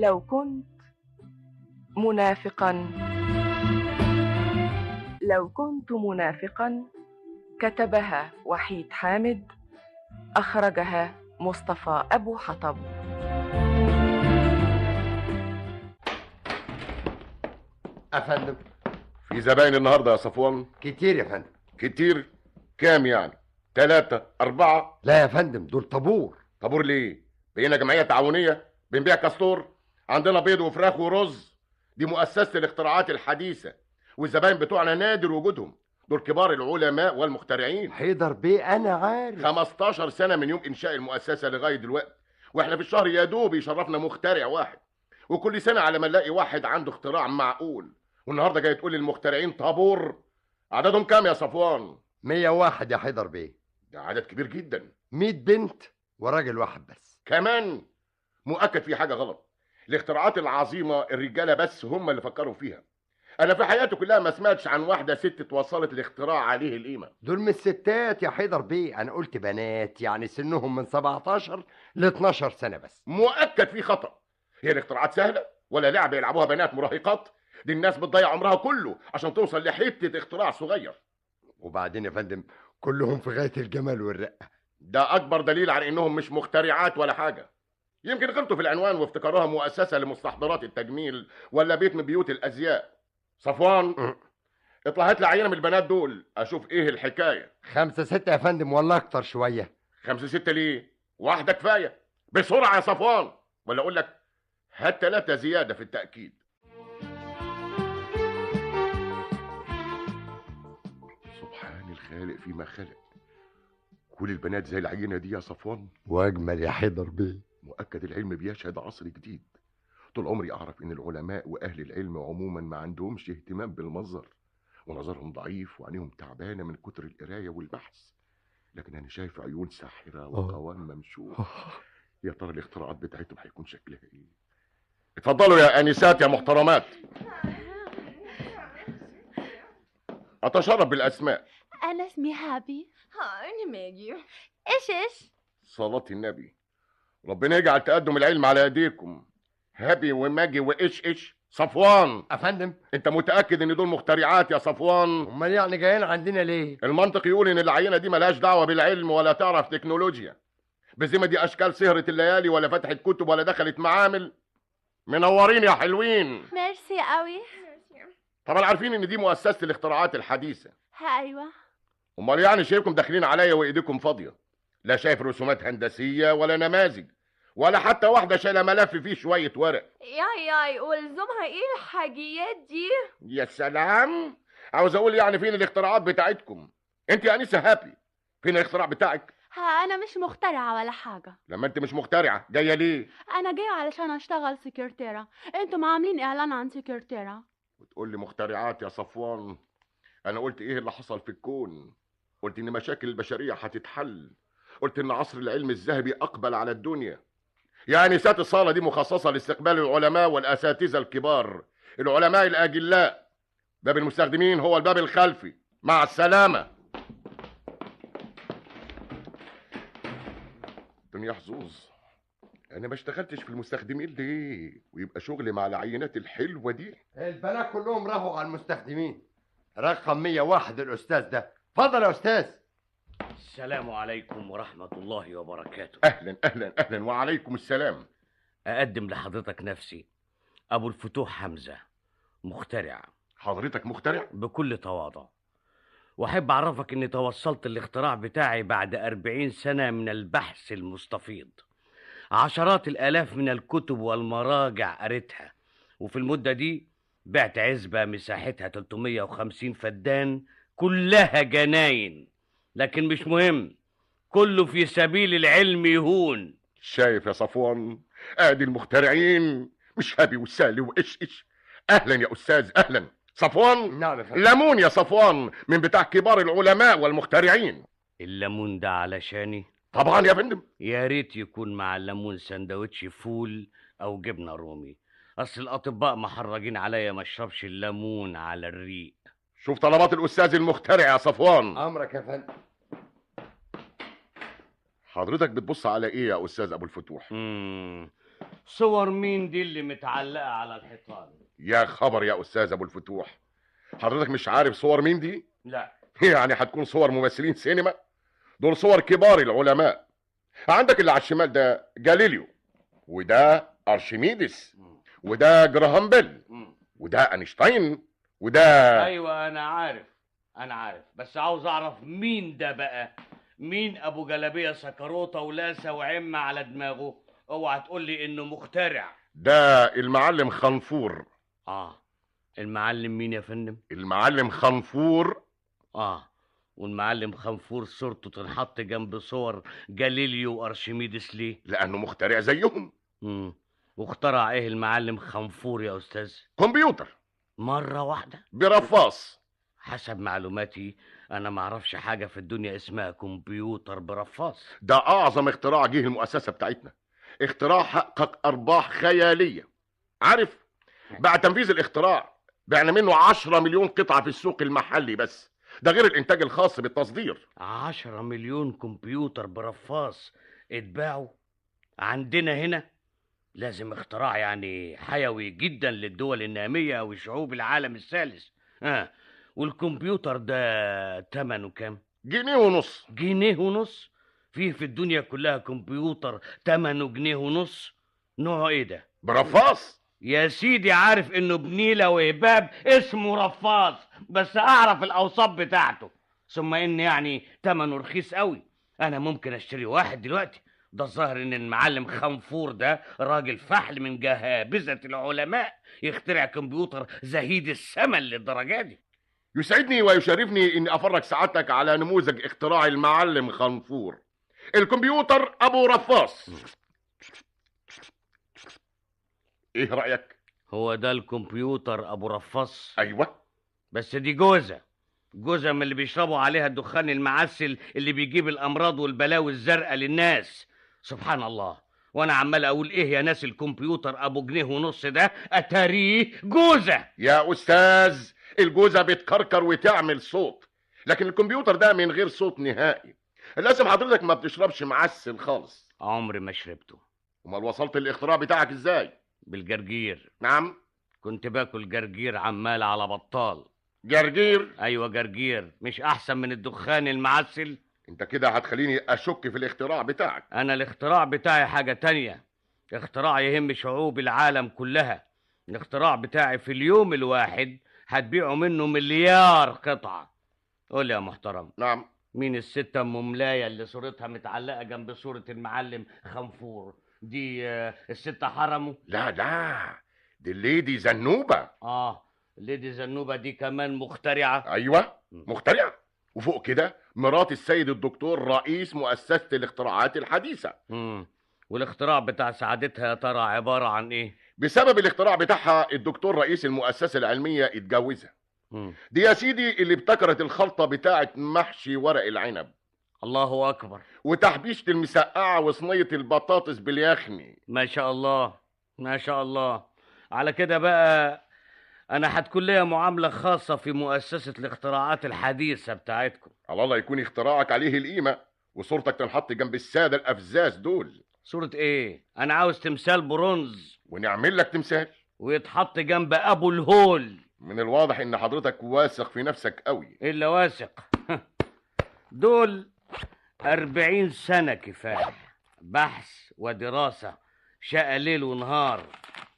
لو كنت منافقا. لو كنت منافقا كتبها وحيد حامد، أخرجها مصطفى أبو حطب. أفندم، في زباين النهارده يا صفوان؟ كتير يا فندم. كتير؟ كام يعني؟ 3 4؟ لا يا فندم، دول طابور. طابور ليه؟ بقينا جمعية تعاونية بنبيع كاستور، عندنا بيض وفراخ ورز. دي مؤسسة الاختراعات الحديثة، والزباين بتوعنا نادر وجودهم. دول كبار العلماء والمخترعين. حيدر بيه أنا عارف. 15 سنة من يوم إنشاء المؤسسة لغاية دلوقتي، واحنا في الشهر يا دوب يشرفنا مخترع واحد، وكل سنة على ما نلاقي واحد عنده اختراع معقول. والنهارده جاي تقول المخترعين طابور؟ عددهم كام يا صفوان؟ 101 يا حيدر بيه. ده عدد كبير جدا. 100 بنت وراجل واحد بس. كمان؟ مؤكد في حاجة غلط. الاختراعات العظيمة الرجالة بس هم اللي فكروا فيها. أنا في حياتي كلها ما سمعتش عن واحدة ست توصلت الاختراع عليه القيمة. دول مش ستات يا حيدر بيه، أنا قلت بنات، يعني سنهم من 17 ل 12 سنة بس. مؤكد في خطأ. هي الاختراعات سهلة ولا لعبة يلعبوها بنات مراهقات؟ دي الناس بتضيع عمرها كله عشان توصل لحتة اختراع صغير. وبعدين يا فندم كلهم في غاية الجمال والرقة. ده أكبر دليل على إنهم مش مخترعات ولا حاجة. يمكن غلطوا في العنوان وافتكروها مؤسسة لمستحضرات التجميل ولا بيت من بيوت الأزياء. صفوان، اطلع هات لي عينة من البنات دول أشوف إيه الحكاية. 5 6 يا فندم، ولا أكتر شوية. 5 6 ليه؟ واحدة كفاية. بسرعة يا صفوان، ولا أقول لك هات 3 زيادة في التأكيد. سبحان الخالق فيما خلق. كل البنات زي العينة دي يا صفوان؟ وأجمل يا حيدر بيه. مؤكد العلم بيشهد عصر جديد. طول عمري أعرف إن العلماء وأهل العلم عموما ما عندهمش اهتمام بالمنظر، ونظرهم ضعيف وعينيهم تعبانة من كتر القراية والبحث. لكن أنا شايف عيون ساحرة وقوام ممشوق. يا ترى الاختراعات بتاعتهم هيكون شكلها إيه؟ اتفضلوا يا آنسات يا محترمات. أتشرف بالأسماء. أنا اسمي هابي. أنا ماجي. إيش؟ صلاة النبي. ربنا يجعل تقدم العلم على ايديكم. هابي وماجي وايش صفوان. افندم، انت متاكد ان دول مخترعات يا صفوان؟ امال يعني جايين عندنا ليه؟ المنطق يقول ان العينه دي ملهاش دعوه بالعلم ولا تعرف تكنولوجيا. بذمه دي اشكال سهره الليالي ولا فتحت كتب ولا دخلت معامل؟ منورين يا حلوين. ميرسي قوي. طبعا عارفين ان دي مؤسسه الاختراعات الحديثه. أيوة. امال يعني شايفكم داخلين عليا وايديكم فاضيه؟ لا شايف رسومات هندسيه ولا نماذج ولا حتى واحده شايله ملف فيه شويه ورق. ياي ولزومها ايه الحاجيات دي؟ يا سلام، عاوز اقول يعني فين الاختراعات بتاعتكم؟ انت يا انسه هابي، فين الاختراع بتاعك؟ أنا مش مخترعة ولا حاجة. لما انت مش مخترعه جايه ليه؟ أنا جاية علشان أشتغل سكرتيرة. أنتم عاملين إعلان عن سكرتيرة. وتقول لي مخترعات يا صفوان؟ انا قلت ايه اللي حصل في الكون؟ قلت ان مشاكل البشريه هتتحل. قلت ان عصر العلم الذهبي اقبل على الدنيا. يعني سات الصاله دي مخصصه لاستقبال العلماء والاساتذه الكبار، العلماء الاجلاء. باب المستخدمين هو الباب الخلفي. مع السلامه. دنيا حظوظ. انا ما اشتغلتش في المستخدمين ليه ويبقى شغلي مع العينات الحلوه دي؟ البنات كلهم راحوا على المستخدمين. رقم 101 الاستاذ ده. اتفضل يا استاذ. السلام عليكم ورحمة الله وبركاته. اهلا اهلا اهلا وعليكم السلام. أقدم لحضرتك نفسي أبو الفتوح حمزة، مخترع. حضرتك مخترع؟ بكل تواضع. وأحب أعرفك إني توصلت الاختراع بتاعي بعد 40 سنة من البحث المستفيض. عشرات الآلاف من الكتب والمراجع قريتها، وفي المدة دي بعت عزبة مساحتها 350 فدان كلها جناين. لكن مش مهم، كله في سبيل العلم يهون. شايف يا صفوان؟ ادي المخترعين، مش هابي وسالي وايش. اهلا يا استاذ اهلا. صفوان؟ نعم يا فندم. ليمون يا صفوان، من بتاع كبار العلماء والمخترعين. الليمون ده علشاني؟ طبعا يا فندم. يا ريت يكون مع الليمون سندوتش فول او جبنه رومي، اصل الاطباء محرجين عليا ما اشربش الليمون على الريق. شوف طلبات الاستاذ المخترع يا صفوان. امرك يا فندم. حضرتك بتبص على ايه يا استاذ ابو الفتوح؟ صور مين دي اللي متعلقة على الحيطان؟ يا خبر يا استاذ ابو الفتوح، حضرتك مش عارف صور مين دي؟ لا. يعني هتكون صور ممثلين سينما؟ دول صور كبار العلماء. عندك اللي على الشمال ده جاليليو، وده ارشميدس، وده جراهام بيل، وده اينشتاين، وده ايوه انا عارف بس عاوز اعرف مين ده بقى. مين ابو جلابيه سكروطه ولاسه وعمه على دماغه؟ اوعى تقول لي انه مخترع. ده المعلم خنفور. المعلم مين يا فندم؟ المعلم خنفور. والمعلم خنفور صورته تنحط جنب صور جاليليو وارشميدس ليه؟ لانه مخترع زيهم. واخترع ايه المعلم خنفور يا استاذ؟ كمبيوتر. مره واحده برفاص. حسب معلوماتي انا ما اعرفش حاجه في الدنيا اسمها كمبيوتر برفاص. ده اعظم اختراع جه المؤسسه بتاعتنا، اختراع حقق ارباح خياليه. عارف، بعد تنفيذ الاختراع بعنا منه 10 مليون قطعه في السوق المحلي بس، ده غير الانتاج الخاص بالتصدير. 10 مليون كمبيوتر برفاص اتباعوا عندنا هنا؟ لازم اختراع يعني حيوي جدا للدول الناميه وشعوب العالم الثالث. والكمبيوتر ده تمنه كام؟ جنيه ونص. جنيه ونص؟ في الدنيا كلها كمبيوتر تمنه جنيه ونص؟ نوعه ايه ده؟ برفاص يا سيدي. عارف انه بنيلة وهباب اسمه رفاص، بس اعرف الاوصاف بتاعته. ثم ان يعني تمنه رخيص قوي. انا ممكن اشتري واحد دلوقتي. ده الظاهر ان المعلم خنفور ده راجل فحل من جهابذة العلماء يخترع كمبيوتر زهيد الثمن للدرجة دي. يسعدني ويشرفني اني افرج سعادتك على نموذج اختراع المعلم خنفور، الكمبيوتر ابو رفاص. ايه رأيك؟ هو ده الكمبيوتر ابو رفاص؟ ايوه. بس دي جوزة من اللي بيشربوا عليها الدخان المعسل اللي بيجيب الامراض والبلاوي الزرقاء للناس. سبحان الله. وانا عمال اقول ايه يا ناس الكمبيوتر ابو جنيه ونص ده اتاريه جوزة. يا استاذ، الجوزة بتكركر وتعمل صوت، لكن الكمبيوتر ده من غير صوت نهائي. لازم حضرتك ما بتشربش معسل خالص. عمري ما شربته. امال وصلت الاختراع بتاعك ازاي؟ بالجرجير. نعم. كنت باكل جرجير عمال على بطال. جرجير؟ ايوه جرجير. مش احسن من الدخان المعسل؟ انت كده هتخليني اشك في الاختراع بتاعك. انا الاختراع بتاعي حاجة تانية. اختراع يهم شعوب العالم كلها. الاختراع بتاعي في اليوم الواحد هتبيعوا منه 1,000,000,000 قطعة. قول يا محترم. نعم. مين الست ام ملاية اللي صورتها متعلقة جنب صورة المعلم خنفور دي؟ الست حرمه؟ لا دي الليدي زنوبة. الليدي زنوبة دي كمان مخترعة؟ ايوه مخترعة، وفوق كده مرات السيد الدكتور رئيس مؤسسة الاختراعات الحديثة. والاختراع بتاع سعادتها يا ترى عبارة عن ايه؟ بسبب الاختراع بتاعها الدكتور رئيس المؤسسة العلمية اتجوزها. دي يا سيدي اللي ابتكرت الخلطة بتاعة محشي ورق العنب. الله اكبر. وتحبيشة المسقعة وصينية البطاطس باليخني. ما شاء الله ما شاء الله. على كده بقى انا هتكون ليا معاملة خاصة في مؤسسة الاختراعات الحديثة بتاعتكم. الله يكون اختراعك عليه القيمة، وصورتك تنحط جنب السادة الافزاز دول. صورة ايه؟ انا عاوز تمثال برونز. ونعمل لك تمثال ويتحط جنب ابو الهول. من الواضح ان حضرتك واثق في نفسك قوي. الا واثق؟ دول 40 سنة كفاية بحث ودراسة، شقى ليل ونهار،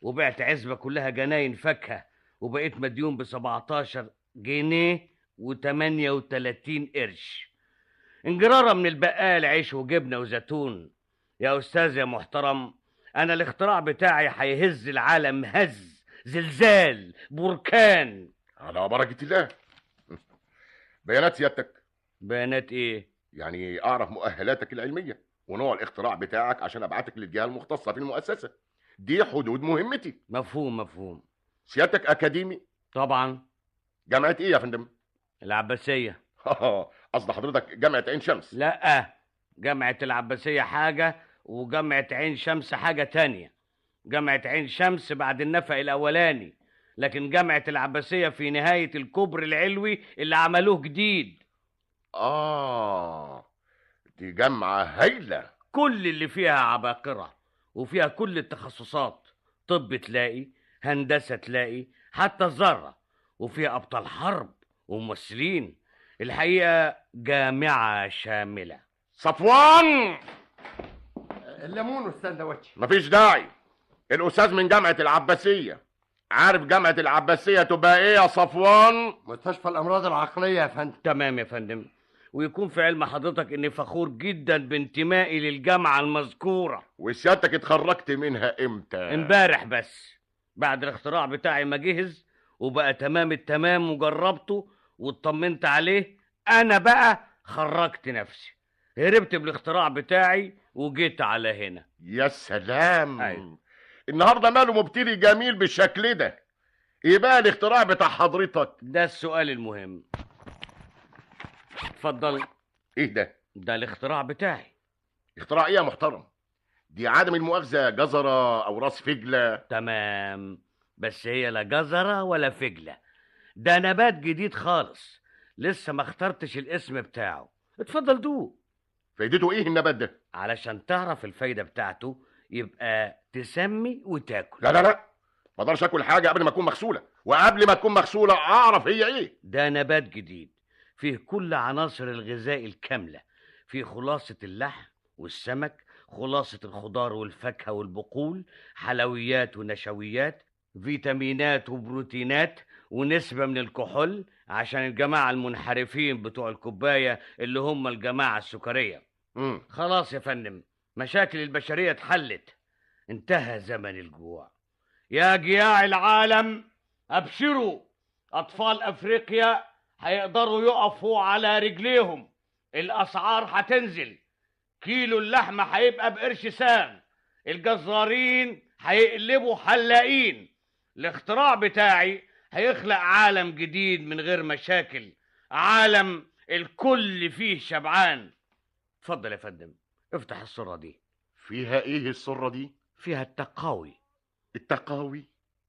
وبعت عزبة كلها جناين فاكهة، وبقيت مديون ب17 جنيه و38 قرش، انجرارة من البقال عيش وجبنة وزيتون. يا أستاذ يا محترم، أنا الاختراع بتاعي هيهز العالم هز، زلزال، بركان. على بركة الله. بيانات سيادتك؟ بيانات إيه؟ يعني أعرف مؤهلاتك العلمية ونوع الاختراع بتاعك عشان أبعتك للجهة المختصة في المؤسسة. دي حدود مهمتي. مفهوم. سيادتك أكاديمي؟ طبعا. جامعة إيه يا فندم؟ العباسية. قصد حضرتك جامعة عين شمس؟ لا، جامعة العباسية حاجة وجامعة عين شمس حاجة تانية. جامعة عين شمس بعد النفق الأولاني، لكن جامعة العباسية في نهاية الكوبر العلوي اللي عملوه جديد. دي جامعة هايلة. كل اللي فيها عباقرة، وفيها كل التخصصات، طب تلاقي، هندسة تلاقي، حتى الذرة، وفيها أبطال حرب وممثلين. الحقيقة جامعة شاملة. صفوان، الليمون والسندوتش. مفيش داعي. الأستاذ من جامعة العباسية. عارف جامعة العباسية تبقى إيه يا صفوان؟ مستشفى الأمراض العقلية يا فندم. تمام يا فندم. ويكون في علم حضرتك إني فخور جدا بانتمائي للجامعة المذكورة. وسيادتك اتخرجت منها إمتى؟ امبارح بس، بعد الاختراع بتاعي ما جهز وبقى تمام التمام وجربته واطمنت عليه، أنا بقى خرجت نفسي، هربت بالاختراع بتاعي وجيت على هنا. يا سلام. أيوة. النهارده ماله مبتدي جميل بالشكل ده؟ ايه بقى الاختراع بتاع حضرتك؟ ده السؤال المهم. اتفضل. ايه ده؟ ده الاختراع بتاعي. اختراع ايه يا محترم؟ دي عدم المؤاخذة جزرة او راس فجلة. تمام، بس هي لا جزرة ولا فجلة، ده نبات جديد خالص، لسه ما اخترتش الاسم بتاعه. اتفضل دوق. فايدته ايه النبات ده؟ علشان تعرف الفايدة بتاعته يبقى تسمي وتاكل. لا لا لا، ما اقدرش اكل حاجة قبل ما تكون مغسولة، وقبل ما تكون مغسولة اعرف هي ايه. ده نبات جديد فيه كل عناصر الغذاء الكاملة، فيه خلاصة اللحم والسمك، خلاصة الخضار والفاكهة والبقول، حلويات ونشويات، فيتامينات وبروتينات، ونسبة من الكحول عشان الجماعة المنحرفين بتوع الكوباية اللي هم الجماعة السكرية. خلاص يا فندم، مشاكل البشرية اتحلت، انتهى زمن الجوع. يا جياع العالم أبشروا، أطفال أفريقيا هيقدروا يقفوا على رجليهم، الأسعار هتنزل، كيلو اللحمة هيبقى بقرش ساغ، الجزارين هيقلبوا حلاقين، الاختراع بتاعي هيخلق عالم جديد من غير مشاكل، عالم الكل فيه شبعان. اتفضل يا فندم، افتح الصورة دي. فيها ايه السرة دي؟ فيها التقاوي. التقاوي؟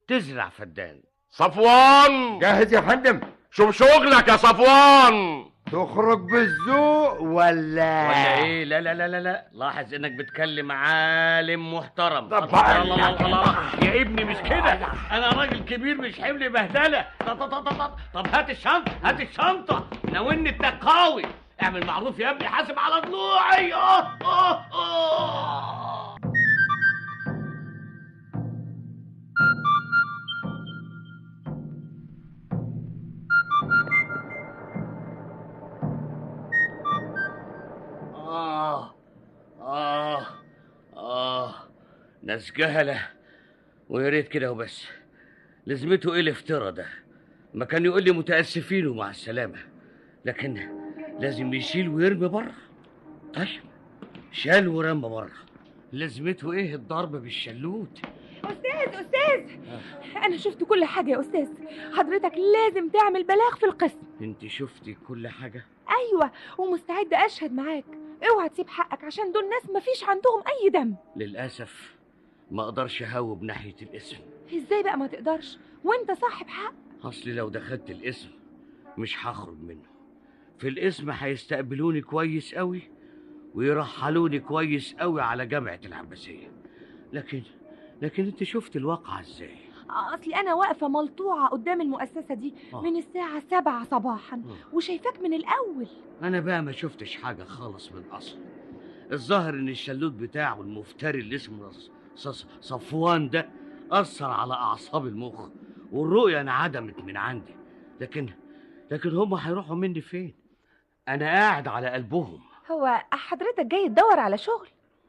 تزرع فدان. صفوان، جاهز يا فندم. شوف شغلك يا صفوان. تخرج بالذوق ولا ايه؟ لا لا لا لا لا، لاحظ انك بتكلم عالم محترم. طب الله الله الله الله. يا ابني مش كده، انا راجل كبير مش حمل بهدله. طب هات الشنطه، هات الشنطه، ناولني التقاوي. اعمل معروف يا ابني، حاسب على ضلوعي. ناس جهلة، ويا ريت كده وبس. لازمته ايه الافتراء ده؟ ما كان يقول لي متأسفين ومع السلامة، لكن لازم يشيل ويرمي بره. طيب شال ورمى بره، لازمته ايه الضرب بالشلوت؟ أستاذ أنا شفت كل حاجة يا أستاذ، حضرتك لازم تعمل بلاغ في القسم. انت شفتي كل حاجة؟ أيوة، ومستعدة أشهد معاك. اوعى تسيب حقك عشان دول ناس مفيش عندهم أي دم. للأسف ما اقدرش اهوب ناحية الاسم. إزاي بقى ما تقدرش وانت صاحب حق؟ اصلي لو دخلت الاسم مش هخرج منه. في الاسم هيستقبلوني كويس قوي ويرحلوني كويس قوي على جامعة العباسية، لكن انت شفت الواقعة ازاي؟ أصلي أنا واقفة ملطوعة قدام المؤسسة دي من الساعة 7 صباحا وشايفاك من الأول. أنا بقى ما شفتش حاجة خالص من أصل. الظاهر إن الشلوت بتاعه المفتري اللي اسمه صفوان ده أثر على أعصاب المخ، والرؤية انعدمت من عندي. لكن هم هيروحوا مني فين؟ أنا قاعد على قلبهم. هو حضرتك جاي تدور على شغل؟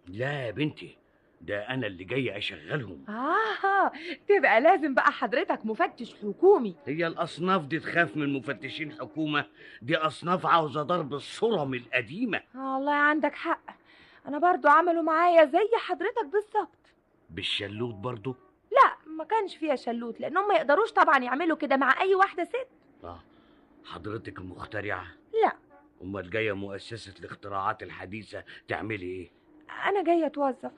لا يا بنتي، ده أنا اللي جاي أشغلهم. تبقى لازم بقى حضرتك مفتش حكومي. هي الأصناف دي تخاف من مفتشين حكومة؟ دي أصناف عاوزة ضرب الصرم القديمة. والله عندك حق، أنا برضو عملوا معايا زي حضرتك بالظبط. بالشلوت برضو؟ لا، ما كانش فيها شلوت، لأنهم ما يقدروش طبعا يعملوا كده مع أي واحدة ست. حضرتك المخترعة؟ لا. أمال جاية مؤسسة الاختراعات الحديثة تعملي إيه؟ أنا جاية أتوظف.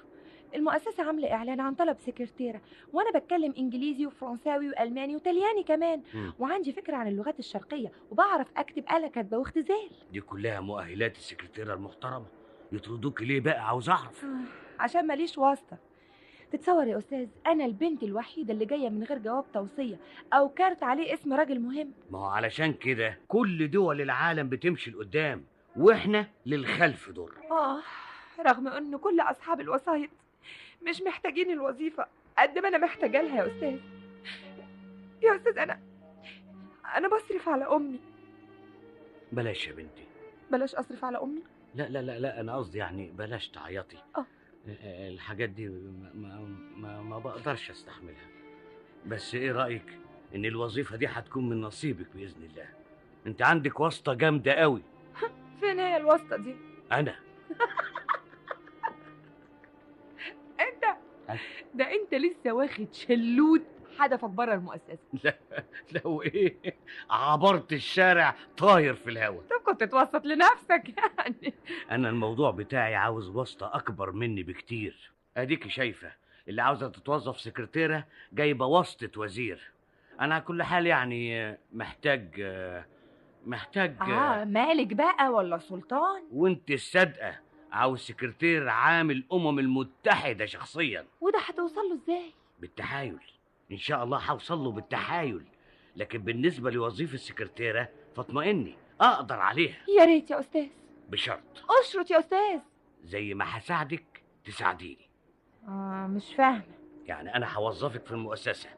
المؤسسة عاملة إعلان عن طلب سكرتيرة، وأنا بتكلم إنجليزي وفرنساوي وألماني وطلياني كمان، وعندي فكرة عن اللغات الشرقية، وبعرف أكتب آلة كاتبة واختزال. دي كلها مؤهلات السكرتيرة المحترمة، يطردوك ليه بقى؟ عاوز أعرف. عشان ماليش واسطة. تتصور يا استاذ، انا البنت الوحيده اللي جايه من غير جواب توصيه او كارت عليه اسم راجل مهم. ما هو علشان كده كل دول العالم بتمشي لقدام واحنا للخلف دور. رغم ان كل اصحاب الوسايط مش محتاجين الوظيفه قد ما انا محتاجه لها يا استاذ. يا استاذ انا بصرف على امي. بلاش يا بنتي. بلاش اصرف على امي؟ لا لا لا لا، انا قصدي يعني بلاش تعيطي. اه الحاجات دي ما بقدرش استحملها. بس ايه رايك ان الوظيفه دي هتكون من نصيبك باذن الله؟ انت عندك واسطه جامده قوي. فين هي الواسطه دي؟ انا. ده انت لسه واخد شلوت حدفك بره المؤسسه. لا لو ايه، عبرت الشارع طاير في الهوا. طب كنت توسط لنفسك يعني. انا الموضوع بتاعي عاوز واسطه اكبر مني بكتير. اديكي شايفه اللي عاوزه تتوظف سكرتيره جايبه واسطه وزير. انا على كل حال يعني محتاج مالك بقى ولا سلطان؟ وانت الصادقه عاوز سكرتير عامل المتحده شخصيا. وده هتوصل له ازاي؟ بالتحايل. ان شاء الله هوصل له بالتحايل، لكن بالنسبه لوظيفه السكرتيره فاطمئني اقدر عليها. يا ريت يا استاذ. بشرط. اشرط يا استاذ. زي ما هساعدك تساعديني. مش فاهمه. يعني انا هوظفك في المؤسسه،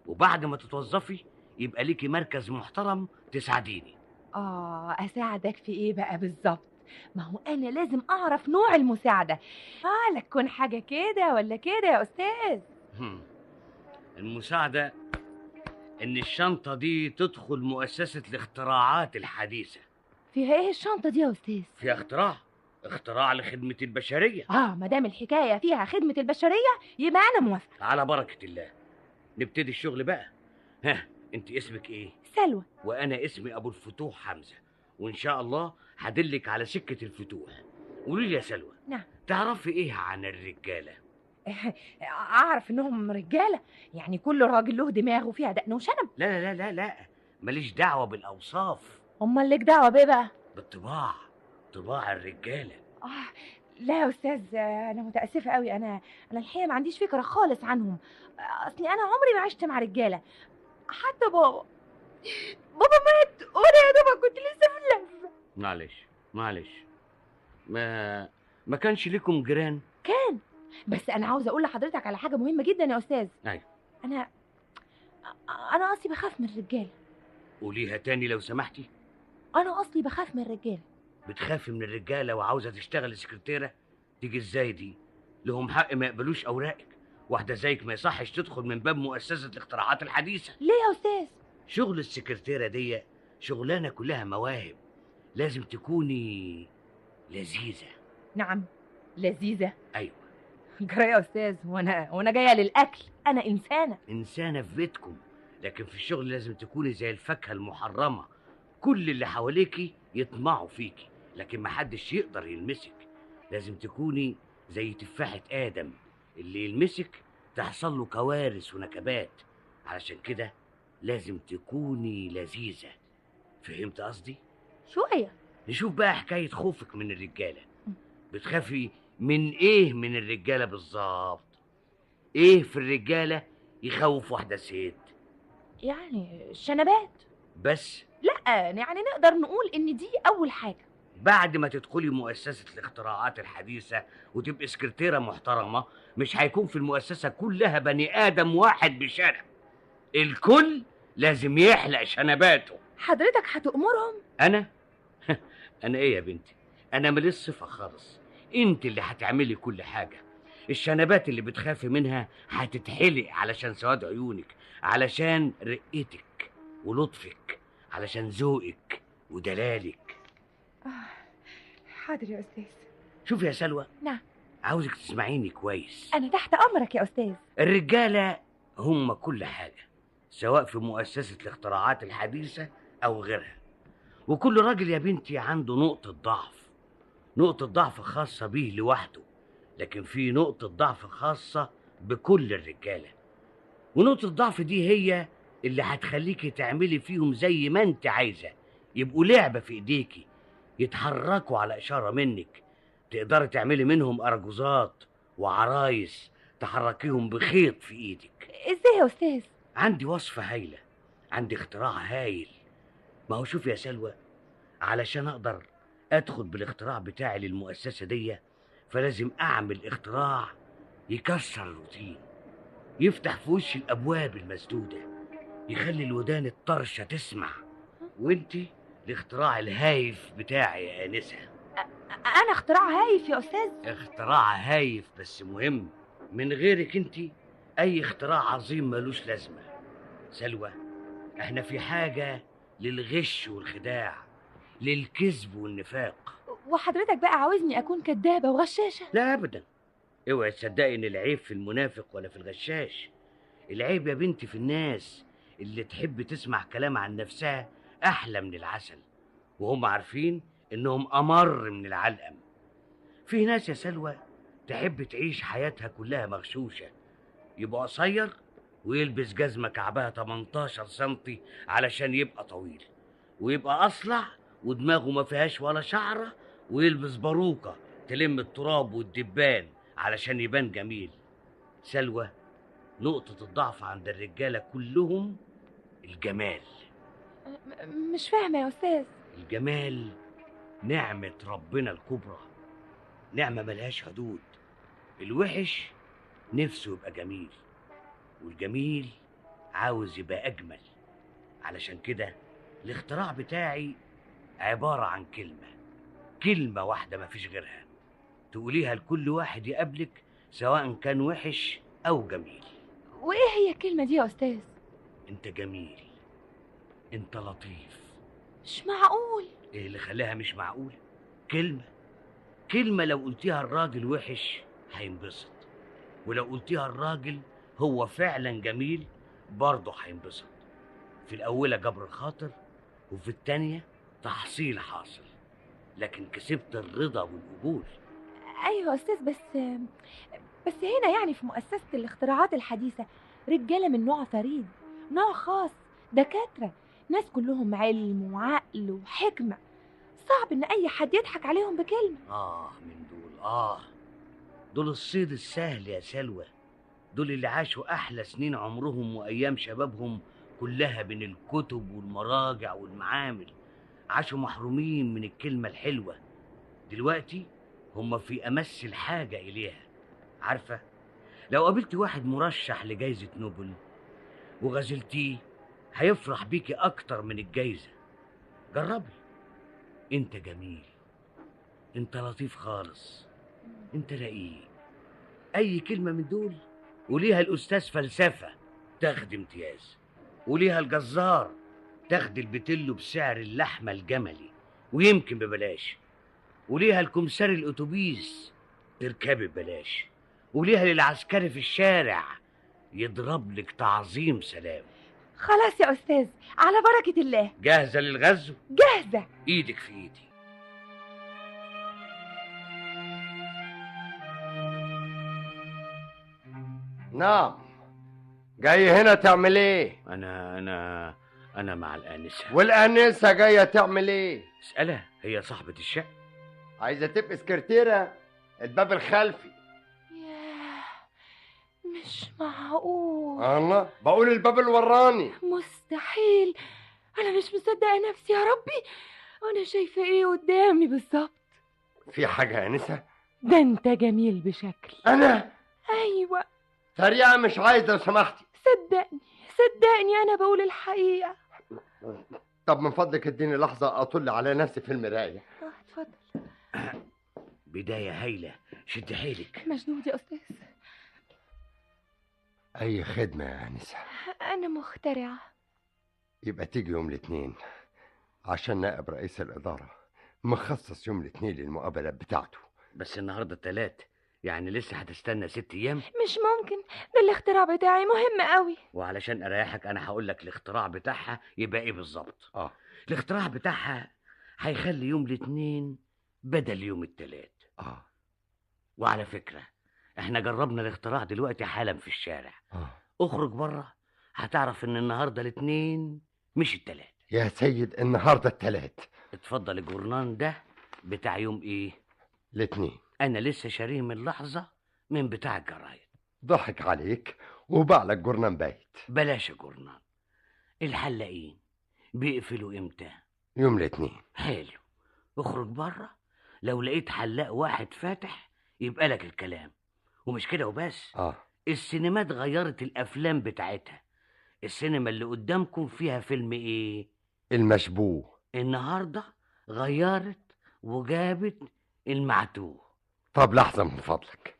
وبعد ما تتوظفي يبقى ليكي مركز محترم تساعديني. اساعدك في ايه بقى بالظبط؟ ما هو انا لازم اعرف نوع المساعده. لا تكون حاجه كده ولا كده يا استاذ. المساعده ان الشنطه دي تدخل مؤسسه الاختراعات الحديثه. فيها ايه الشنطه دي يا استاذ؟ فيها اختراع لخدمه البشريه. ما دام الحكايه فيها خدمه البشريه يبقى انا موافقه. على بركه الله. نبتدي الشغل بقى. انت اسمك ايه؟ سلوى. وانا اسمي ابو الفتوح حمزه، وان شاء الله هدلك على سكه الفتوح. قولي لي يا سلوى. نعم. تعرفي ايه عن الرجاله؟ اعرف انهم رجاله، يعني كل راجل له دماغ وفيها دقن وشنب. لا لا لا لا، ماليش دعوه بالاوصاف. امال لك دعوه بايه بقى؟ بالطباع. طباع الرجاله. لا يا استاذ، انا متاسفه قوي. انا الحقيقه ما عنديش فكره خالص عنهم. اصلي انا عمري ما عشت مع رجاله. حتى بابا مات وانا يا دوبك كنت لسه في اللفه. معلش ما كانش ليكم جيران؟ كان، بس انا عاوزه اقول لحضرتك على حاجه مهمه جدا يا استاذ. ايوه. انا اصلي بخاف من الرجاله. قوليها تاني لو سمحتي. انا اصلي بخاف من الرجاله. بتخافي من الرجاله وعاوزه تشتغلي سكرتيره؟ تيجي ازاي دي؟ لهم حق ما يقبلوش اوراقك. واحده زيك ما يصحش تدخل من باب مؤسسه الاختراعات الحديثه. ليه يا استاذ؟ شغل السكرتيره دي شغلانه كلها مواهب، لازم تكوني لذيذه. نعم لذيذه. ايوه. جرى يا استاذ، وانا جايه للاكل. انا انسانه في بيتكم، لكن في الشغل لازم تكوني زي الفاكهه المحرمه. كل اللي حواليكي يطمعوا فيكي، لكن محدش يقدر يلمسك. لازم تكوني زي تفاحه ادم، اللي يلمسك تحصل له كوارث ونكبات. علشان كده لازم تكوني لذيذه. فهمت قصدي؟ شويه. نشوف بقى حكايه خوفك من الرجاله. بتخافي من ايه من الرجاله بالظبط؟ ايه في الرجاله يخوف واحده ست؟ يعني الشنبات بس؟ لا، يعني نقدر نقول ان دي اول حاجه. بعد ما تدخلي مؤسسه الاختراعات الحديثه وتبقي سكرتيره محترمه، مش هيكون في المؤسسه كلها بني ادم واحد بشنب. الكل لازم يحلق شنباته. حضرتك هتأمرهم؟ انا انا ايه يا بنتي؟ انا ماليش صفه خالص. انت اللي هتعملي كل حاجه. الشنبات اللي بتخافي منها هتتحلق علشان سواد عيونك، علشان رقتك ولطفك، علشان ذوقك ودلالك. حاضر يا استاذ. شوف يا سلوى. نعم. عاوزك تسمعيني كويس. انا تحت امرك يا استاذ. الرجاله هم كل حاجه، سواء في مؤسسه الاختراعات الحديثه او غيرها. وكل راجل يا بنتي عنده نقطه ضعف خاصه بيه لوحده، لكن في نقطه ضعف خاصه بكل الرجاله. ونقطه الضعف دي هي اللي هتخليكي تعملي فيهم زي ما انت عايزه، يبقوا لعبه في ايديكي، يتحركوا على اشاره منك. تقدري تعملي منهم ارجوزات وعرايس، تحركيهم بخيط في ايدك. ازاي يا استاذ؟ عندي وصفة هايلة، عندي اختراع هايل. ما هو شوف يا سلوى، علشان اقدر ادخل بالاختراع بتاعي للمؤسسة دي فلازم اعمل اختراع يكسر الروتين، يفتح في وش الابواب المسدودة، يخلي الودان الطرشة تسمع. وانتي الاختراع الهايف بتاعي يا انسة. انا اختراع هايف يا استاذ؟ اختراع هايف بس مهم. من غيرك انتي اي اختراع عظيم ملوش لازمة. سلوى، احنا في حاجة للغش والخداع، للكذب والنفاق. وحضرتك بقى عاوزني اكون كدابة وغشاشة؟ لا ابدا، اوعي تصدقي ان العيب في المنافق ولا في الغشاش. العيب يا بنتي في الناس اللي تحب تسمع كلام عن نفسها احلى من العسل وهم عارفين انهم امر من العلقم. في ناس يا سلوى تحب تعيش حياتها كلها مغشوشة، يبقى قصير ويلبس جزمة كعبها 18 سنتي علشان يبقى طويل، ويبقى أصلع ودماغه ما فيهاش ولا شعرة ويلبس باروكة تلم التراب والدبان علشان يبان جميل. سلوى، نقطة الضعف عند الرجالة كلهم الجمال. مش فاهمة يا استاذ. الجمال نعمة ربنا الكبرى، نعمة ملهاش حدود. الوحش نفسه يبقى جميل، والجميل عاوز يبقى أجمل. علشان كده الاختراع بتاعي عبارة عن كلمة واحدة مفيش غيرها، تقوليها لكل واحد يقابلك سواء كان وحش أو جميل. وايه هي الكلمة دي يا استاذ؟ انت جميل، انت لطيف. مش معقول. ايه اللي خلاها مش معقول؟ كلمة لو قلتيها الراجل وحش هينبسط، ولو قلتيها الراجل هو فعلا جميل برضه هينبسط. في الأولى جبر خاطر، وفي التانية تحصيل حاصل، لكن كسبت الرضا والقبول. ايوه يا استاذ، بس هنا يعني في مؤسسة الاختراعات الحديثة رجالة من نوع فريد، نوع خاص، دكاترة، ناس كلهم علم وعقل وحكمة. صعب ان اي حد يضحك عليهم بكلمة. من دول الصيد السهل يا سلوى، دول اللي عاشوا أحلى سنين عمرهم وأيام شبابهم كلها بين الكتب والمراجع والمعامل، عاشوا محرومين من الكلمة الحلوة. دلوقتي هم في أمس الحاجة إليها. عارفة، لو قابلت واحد مرشح لجائزة نوبل وغزلتيه هيفرح بيكي أكتر من الجايزة. جربي، انت جميل، انت لطيف خالص، انت رقيق. أي كلمة من دول وليها الأستاذ فلسفة تاخد امتياز، وليها الجزار تاخد البتلو بسعر اللحمة الجملي ويمكن ببلاش، وليها الكمساري الأتوبيس تركبي ببلاش، وليها للعسكري في الشارع يضرب لك تعظيم سلام. خلاص يا استاذ، على بركة الله. جاهزة للغزو؟ جاهزة. ايدك في ايدي. نعم، جاي هنا تعمل ايه؟ انا مع الآنسة. والآنسة جاية تعمل ايه؟ اسألها، هي صاحبة الشقة. عايزة تبقى سكرتيرة الباب الخلفي. ياه، مش معقول. الله، بقول الباب الوراني. مستحيل، انا مش مصدقة نفسي يا ربي. انا شايفة ايه قدامي بالظبط؟ في حاجة يا أنسة؟ ده انت جميل بشكل. أنا؟ ايوه. تريقة مش عايز لو سمحتي. صدقني انا بقول الحقيقة. طب من فضلك اديني لحظة أطل على نفسي في المراية. اتفضل. بداية هايلة، شد حيلك. مجنون يا استاذ. أي خدمة يا أنسة؟ انا مخترعة. يبقى تيجي يوم الاثنين، عشان نائب رئيس الإدارة مخصص يوم الاثنين للمقابلات بتاعته. بس النهاردة التلات، يعني لسه هتستنى 6 أيام؟ مش ممكن، ده الاختراع بتاعي مهم قوي. وعلشان أريحك أنا هقول لك الاختراع بتاعها يبقى إيه بالظبط. الاختراع بتاعها هيخلي يوم الاثنين بدل يوم التلات. وعلى فكرة احنا جربنا الاختراع دلوقتي حالا في الشارع. اخرج بره هتعرف ان النهارده الاثنين مش التلات. يا سيد النهارده التلات. اتفضل، الجورنان ده بتاع يوم ايه؟ الاثنين. انا لسه شاريه من لحظه من بتاع الجرايد. ضحك عليك وباع لك جرنان بايت. بلاش جورنال. الحلاقين بيقفلوا امتى؟ يوم الاثنين. حلو، اخرج بره، لو لقيت حلاق واحد فاتح يبقى لك الكلام. ومش كده وبس، السينمات غيرت الافلام بتاعتها. السينما اللي قدامكم فيها فيلم ايه؟ المشبوه. النهارده غيرت وجابت المعتوه. طب لحظة من فضلك.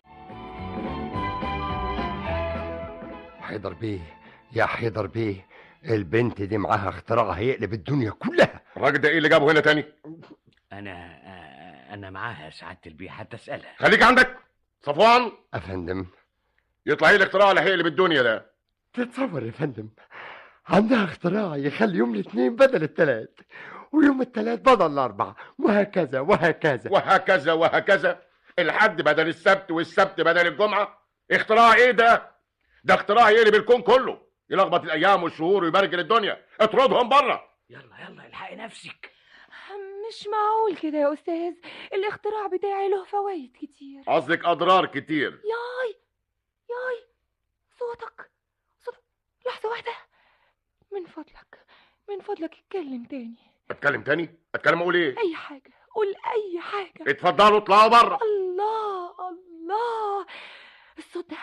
حيدر بيه، يا حيدر بيه، البنت دي معاها اختراع هيقلب الدنيا كلها. الراجل ده ايه اللي جابه هنا تاني؟ انا معاها سعادة البيه، حتى اسالها. خليك عندك صفوان. افندم. يطلع ايه الاختراع اللي هيقلب الدنيا ده؟ تتصور يا فندم، عندها اختراع يخلي يوم الاثنين بدل الثلاث، ويوم الثلاث بدل الاربع، وهكذا وهكذا وهكذا وهكذا. الحد بدل السبت والسبت بدل الجمعة. اختراع ايه ده؟ ده اختراع يقلب الكون كله، يلخبط الايام والشهور ويبرجل الدنيا. اطردهم بره. يلا الحقي نفسك. مش معقول كده يا أستاذ، الاختراع بتاعي له فوايد كتير. قصدك اضرار كتير. ياي صوتك لحظة واحدة، من فضلك اتكلم تاني. اتكلم تاني؟ اتكلم اقول ايه؟ أي حاجة، قول أي حاجة. اتفضلوا اطلعوا بره. الله، الصوت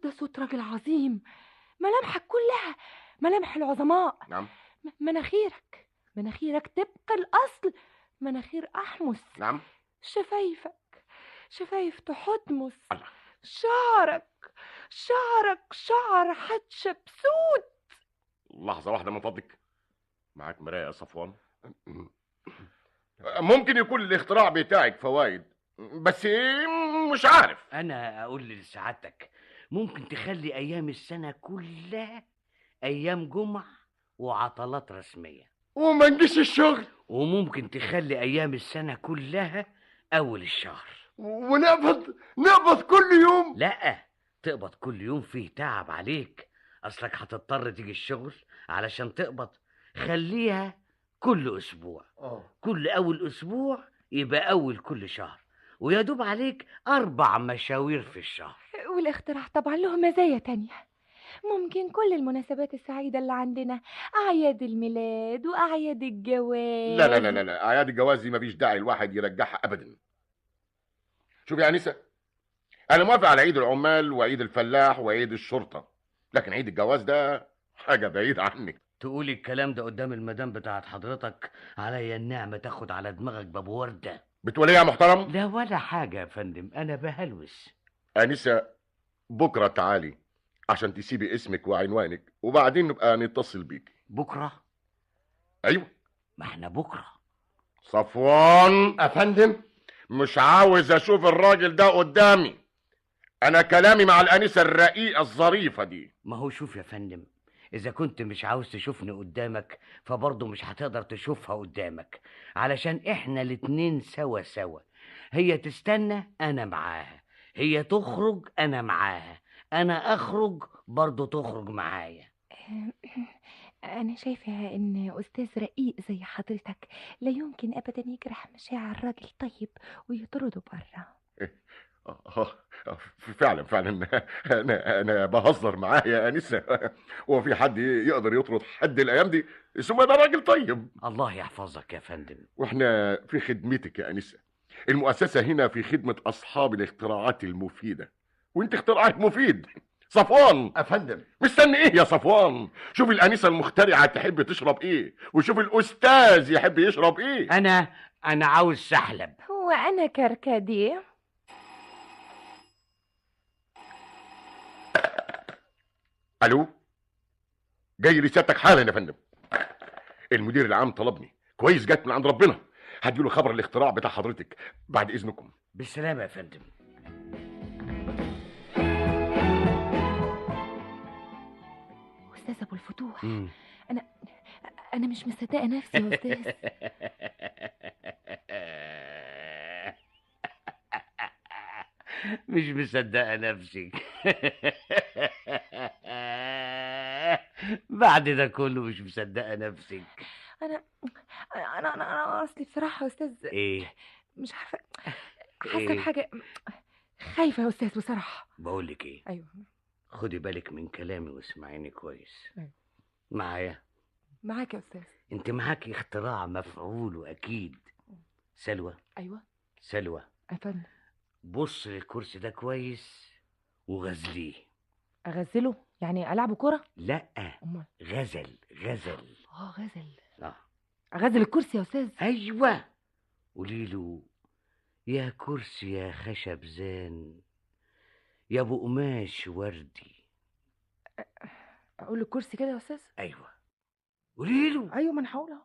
ده صوت راجل عظيم. ملامحك كلها ملامح العظماء. نعم. مناخيرك طبق الأصل، مناخير أحمس. نعم. شفايف تحتمس. الله. شعرك شعر حتشبسوت. لحظة واحدة من فضلك. معاك مراية يا صفوان؟ ممكن يكون الاختراع بتاعك فوايد، بس ايه مش عارف. انا اقول لسعادتك ممكن تخلي ايام السنة كلها ايام جمعة وعطلات رسمية، وما نجيش الشغل. وممكن تخلي ايام السنة كلها اول الشهر، ونقبض كل يوم. لا، تقبض كل يوم فيه تعب عليك، اصلك هتضطر تيجي الشغل علشان تقبض. خليها كل اسبوع. كل اول اسبوع يبقى اول كل شهر، ويدوب عليك 4 مشاوير في الشهر. والاختراع طبعا له مزايا تانية. ممكن كل المناسبات السعيدة اللي عندنا، أعياد الميلاد وأعياد الجواز. لا لا لا لا لا، أعياد الجواز دي مفيش داعي الواحد يرجعها أبدا. شوف يا أنسة، أنا موافق على عيد العمال وعيد الفلاح وعيد الشرطة، لكن عيد الجواز ده حاجة بعيدة عنك. تقولي الكلام ده قدام المدام بتاعت حضرتك؟ عليا النعمة تاخد على دماغك باب وردة. بتقول ايه يا محترم؟ لا ولا حاجة يا فندم، أنا بهلوس. أنسة، بكرة تعالي عشان تسيبي اسمك وعنوانك، وبعدين نبقى نتصل بيك. بكرة؟ أيوة، ما احنا بكرة. صفوان. أفندم، مش عاوز أشوف الراجل ده قدامي. أنا كلامي مع الأنسة الرقيقة الظريفة دي. ما هو شوف يا فندم، إذا كنت مش عاوز تشوفني قدامك فبرضه مش هتقدر تشوفها قدامك، علشان إحنا الاتنين سوا سوا. هي تستنى أنا معاها، هي تخرج أنا معاها، أنا أخرج برضه تخرج معايا. أنا شايفة إن أستاذ رقيق زي حضرتك لا يمكن أبدا يجرح مشاعر راجل طيب ويطرده برا. فعلا أنا بهزر معاه يا أنسة. هو في حد يقدر يطرد حد الأيام دي؟ ثم ده راجل طيب. الله يحفظك يا فندم. وإحنا في خدمتك يا أنسة. المؤسسة هنا في خدمة أصحاب الاختراعات المفيدة، وأنت اختراعك مفيد. صفوان. أفندم. مستني ايه يا صفوان؟ شوف الأنسة المخترعة تحب تشرب ايه، وشوف الأستاذ يحب يشرب ايه. أنا عاوز سحلب. وأنا كركديه. ألو، جاي لسيادتك حالا يا فندم. المدير العام طلبني، كويس، جت من عند ربنا. هديله خبر الاختراع بتاع حضرتك بعد إذنكم. بالسلامة يا فندم. أستاذ أبو الفتوح، أنا مش مصدقة نفسي يا أستاذ. مش مصدقة نفسك؟ بعد ده كله مش مصدقة نفسك؟ أنا أصلي بصراحة يا أستاذ إيه؟ مش عارفة، حاسة بحاجة خايفة يا أستاذ بصراحة. بقولك ايه، أيوه خدي بالك من كلامي واسمعيني كويس. أيوة. معايا؟ معاك يا أستاذ. انت معاكي اختراع مفعول واكيد. سلوى، أيوه سلوى، يا فندم. بص للكرسي ده كويس وغزليه. أغزله يعني ألعبه كرة؟ لا، أمال. غزل غزل. غزل. اه أغزل الكرسي يا أستاذ. ايوه، قولي له: يا كرسي يا خشب زان، يا ابو قماش وردي. أقول له الكرسي كده يا أستاذ؟ ايوه، قولي له أيوه ما أنا هقول أهو.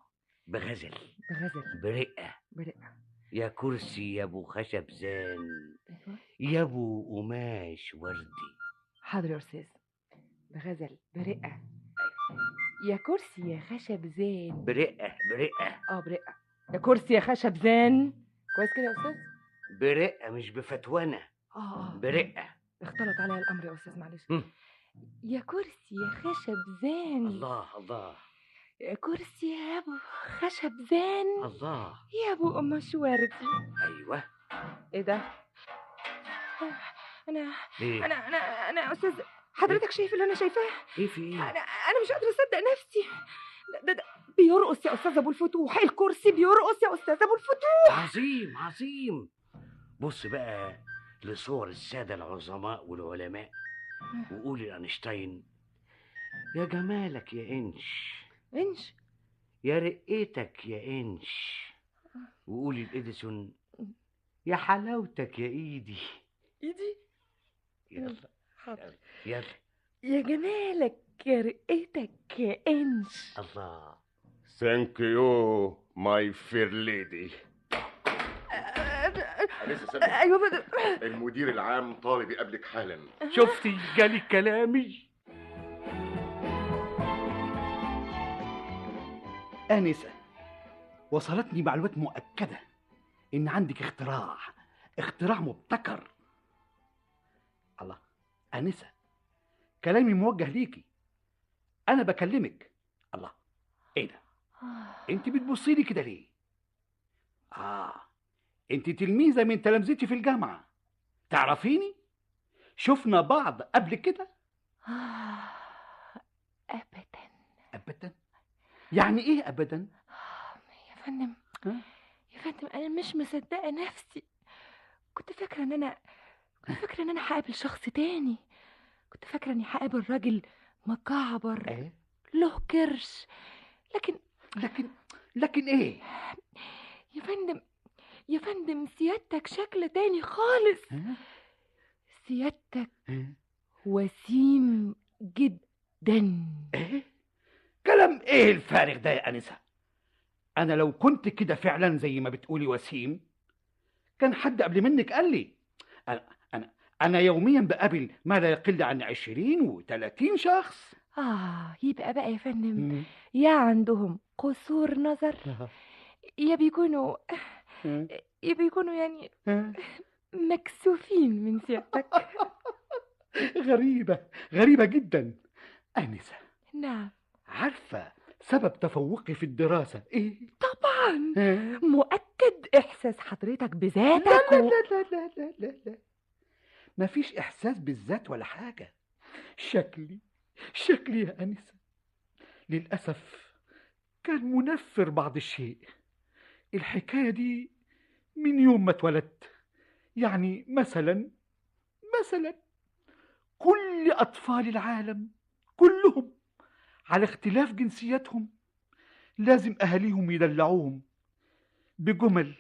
بغزل، بغزل. برقه. برقة. يا كرسي يا ابو خشب زان، أيوه. يا ابو قماش وردي. حاضر يا أستاذ. بغزل برقة. يا كرسي يا خشب زان. برقه برقه. برقة. يا كرسي يا خشب زان. كويس كده يا أستاذ؟ برقه مش بفتونه. برقه. اختلط عليا الأمر يا أستاذ معلش. هم. يا كرسي يا خشب زان. الله الله يا كرسي يا أبو خشب زان. الله. يا أبو قماش وردي. ايوه. إيه ده؟ أنا ايه؟ أنا يا أستاذ، حضرتك شايف اللي أنا شايفاه؟ ايه في ايه؟ أنا مش قادرة أصدق نفسي. ده بيرقص يا أستاذ أبو الفتوح، الكرسي بيرقص يا أستاذ أبو الفتوح. عظيم عظيم. بص بقى لصور السادة العظماء والعلماء، وقولي لأينشتاين: يا جمالك يا إنش، إنش. يا رقيتك يا إنش. وقولي لإديسون: يا حلاوتك يا إيدي. إيدي. يلا حاضر. يلا. يا جمالك يا رقتك يا إنش. الله. ثانك يو ماي فير ليدي. أيوة المدير العام طالب يقابلك حالا. شفتي جالي كلامي؟ آنسة، وصلتني معلومات مؤكدة إن عندك اختراع مبتكر. الله، آنسة، كلامي موجه ليكي، أنا بكلمك. الله، إيه ده؟ أنت بتبصي لي كده ليه؟ أنت تلميذة من تلامذتي في الجامعة، تعرفيني؟ شفنا بعض قبل كده؟ أبدا. أبدا؟ يعني إيه أبدا؟ يا فندم، أنا مش مصدقة نفسي. كنت فاكرة إن أنا هقابل شخص تاني. كنت فاكرة إني هقابل راجل مكعبر له كرش. لكن إيه؟ يا فندم سيادتك شكل تاني خالص. سيادتك وسيم جدا. كلام إيه الفارغ ده يا أنسة؟ أنا لو كنت كده فعلا زي ما بتقولي وسيم، كان حد قبل منك قال لي. أنا يوميا بقابل ما لا يقل عن 20 و30 شخص. يبقى بقى يا فندم، يا عندهم قصور نظر، يا بيكونوا يعني مكسوفين من سيادتك. غريبة جدا. أنسة، نعم. عارفة سبب تفوقي في الدراسة إيه؟ طبعا مؤكد إحساس حضرتك بذاتك. لا مفيش إحساس بالذات ولا حاجة. شكلي يا أنسة للأسف كان منفر بعض الشيء. الحكاية دي من يوم ما اتولدت. يعني مثلا كل أطفال العالم كلهم على اختلاف جنسياتهم لازم أهاليهم يدلعوهم بجمل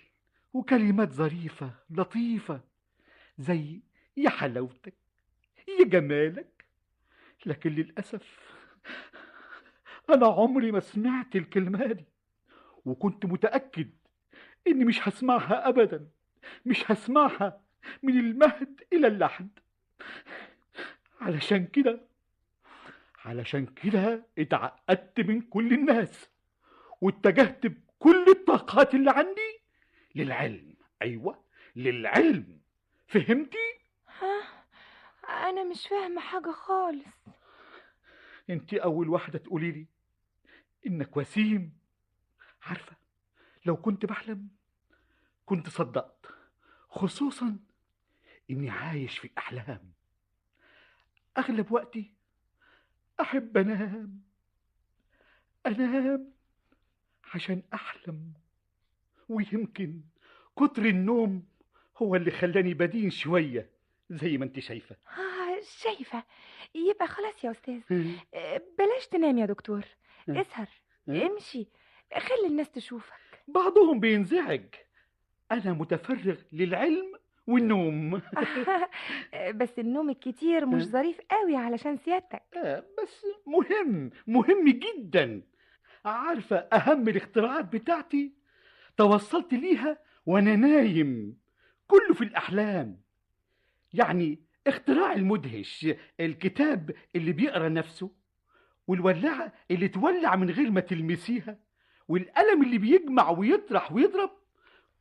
وكلمات ظريفة لطيفة زي يا حلاوتك، يا جمالك. لكن للأسف أنا عمري ما سمعت الكلمة دي، وكنت متأكد إني مش هسمعها أبدا. مش هسمعها من المهد إلى اللحد. علشان كده اتعقدت من كل الناس، واتجهت بكل الطاقات اللي عندي للعلم. أيوة، للعلم. فهمتي؟ أنا مش فاهمة حاجة خالص. انت أول واحدة تقولي لي إنك وسيم. عارفة، لو كنت بحلم كنت صدقت، خصوصا إني عايش في الأحلام. أغلب وقتي أحب أنام أنام عشان أحلم، ويمكن كتر النوم هو اللي خلاني بدين شوية زي ما انت شايفة. شايفة. يبقى خلاص يا أستاذ، بلاش تنام يا دكتور. اسهر، امشي، خلي الناس تشوفك. بعضهم بينزعج، أنا متفرغ للعلم والنوم. بس النوم الكتير مش ظريف قوي علشان سيادتك. بس مهم جدا. عارفة أهم الاختراعات بتاعتي توصلت ليها وأنا نايم، كله في الأحلام. يعني اختراع المدهش، الكتاب اللي بيقرأ نفسه، والولاعة اللي تولع من غير ما تلمسيها، والقلم اللي بيجمع ويطرح ويضرب.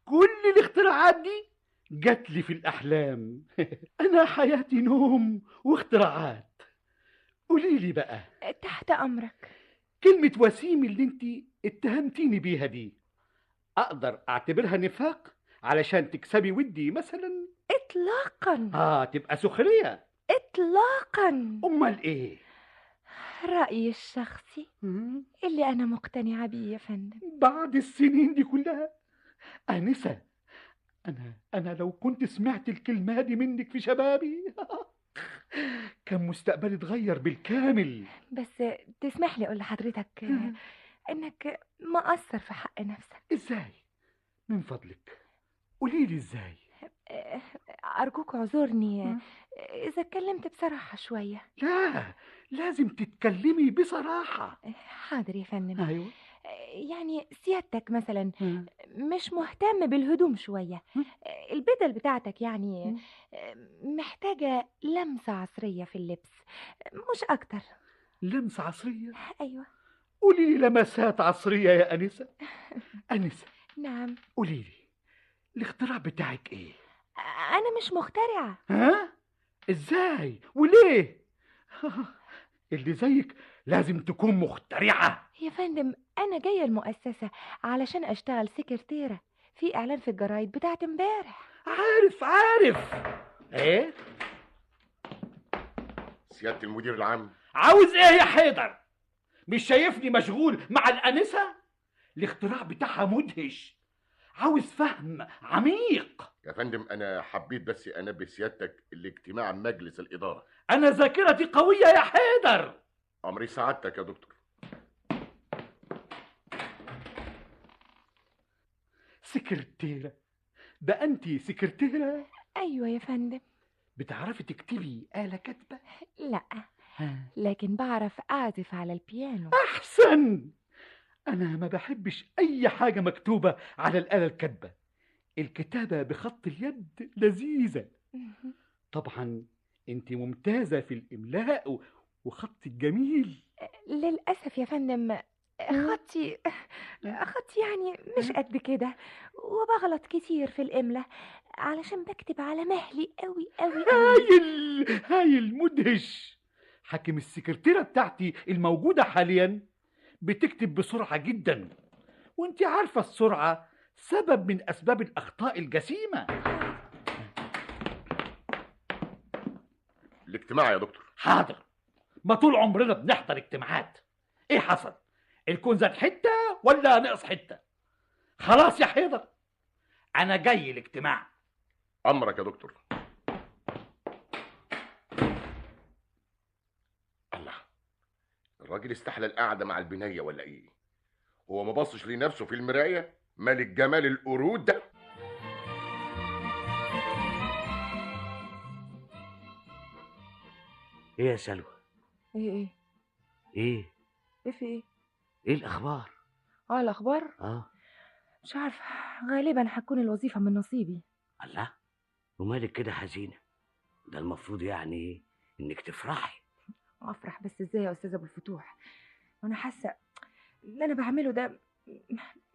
كل الاختراعات دي جات لي في الأحلام. أنا حياتي نوم واختراعات. قولي لي بقى، تحت أمرك. كلمة وسيم اللي انت اتهمتيني بيها دي، أقدر أعتبرها نفاق علشان تكسبي ودي مثلا؟ إطلاقا. تبقى سخرية. إطلاقا. أمال إيه؟ رأيي الشخصي اللي أنا مقتنعة بيه يا فندم. بعد السنين دي كلها آنسة، أنا لو كنت سمعت الكلمة دي منك في شبابي كان مستقبلي اتغير بالكامل. بس تسمح لي أقول لحضرتك إنك مقصر في حق نفسك. إزاي؟ من فضلك قولي لي إزاي. أرجوك اعذرني إذا اتكلمت بصراحة شوية. لا، لازم تتكلمي بصراحة. حاضر يا فندم. أيوة. يعني سيادتك مثلا مش مهتم بالهدوم شوية. البدل بتاعتك يعني محتاجة لمسة عصرية في اللبس، مش أكتر. لمسة عصرية؟ أيوة. قولي لي لمسات عصرية يا أنسة. أنسة. نعم. قولي لي الاختراع بتاعك إيه؟ أنا مش مخترعة. إزاي وليه؟ اللي زيك لازم تكون مخترعة. يا فندم أنا جاية المؤسسة علشان أشتغل سكرتيرة في إعلان في الجرايد بتاعت امبارح. عارف. إيه؟ سيادة المدير العام. عاوز إيه يا حيدر؟ مش شايفني مشغول مع الأنسة؟ الاختراع بتاعها مدهش، عاوز فهم عميق. يا فندم أنا حبيت بس أنبه سيادتك لاجتماع مجلس الإدارة. أنا ذاكرتي قوية يا حيدر. أمري سعادتك يا دكتور. سكرتيرة؟ ده أنت سكرتيرة؟ أيوة يا فندم. بتعرفي تكتبي آلة كاتبة؟ لا، لكن بعرف أعزف على البيانو. أحسن. أنا ما بحبش أي حاجة مكتوبة على الآلة الكاتبة. الكتابة بخط اليد لذيذة. طبعا أنت ممتازة في الإملاء وخط الجميل. للأسف يا فندم خطي يعني مش قد كده، وبغلط كتير في الإملاء علشان بكتب على مهلي قوي. هايل مدهش. حاكم السكرتيرة بتاعتي الموجودة حاليا بتكتب بسرعة جدا، وانت عارفة السرعة سبب من أسباب الأخطاء الجسيمة. الاجتماع يا دكتور. حاضر. ما طول عمرنا بنحضر اجتماعات. ايه حصل؟ الكون زاد حتة ولا نقص حتة؟ خلاص يا حيدر، أنا جاي الاجتماع. أمرك يا دكتور. الله، الراجل استحلى القعدة مع البنية ولا إيه؟ هو ما بصش لنفسه في المراية؟ ملك جمال القرود ده. ايه يا سلوى؟ ايه ايه في ايه؟ ايه الاخبار؟ الأخبار مش عارفة، غالبا هتكون الوظيفة من نصيبي. الله، ومالك كده حزينة؟ ده المفروض يعني انك تفرحي. أفرح بس ازاي يا أستاذ أبو الفتوح؟ أنا حاسة اللي أنا بعمله ده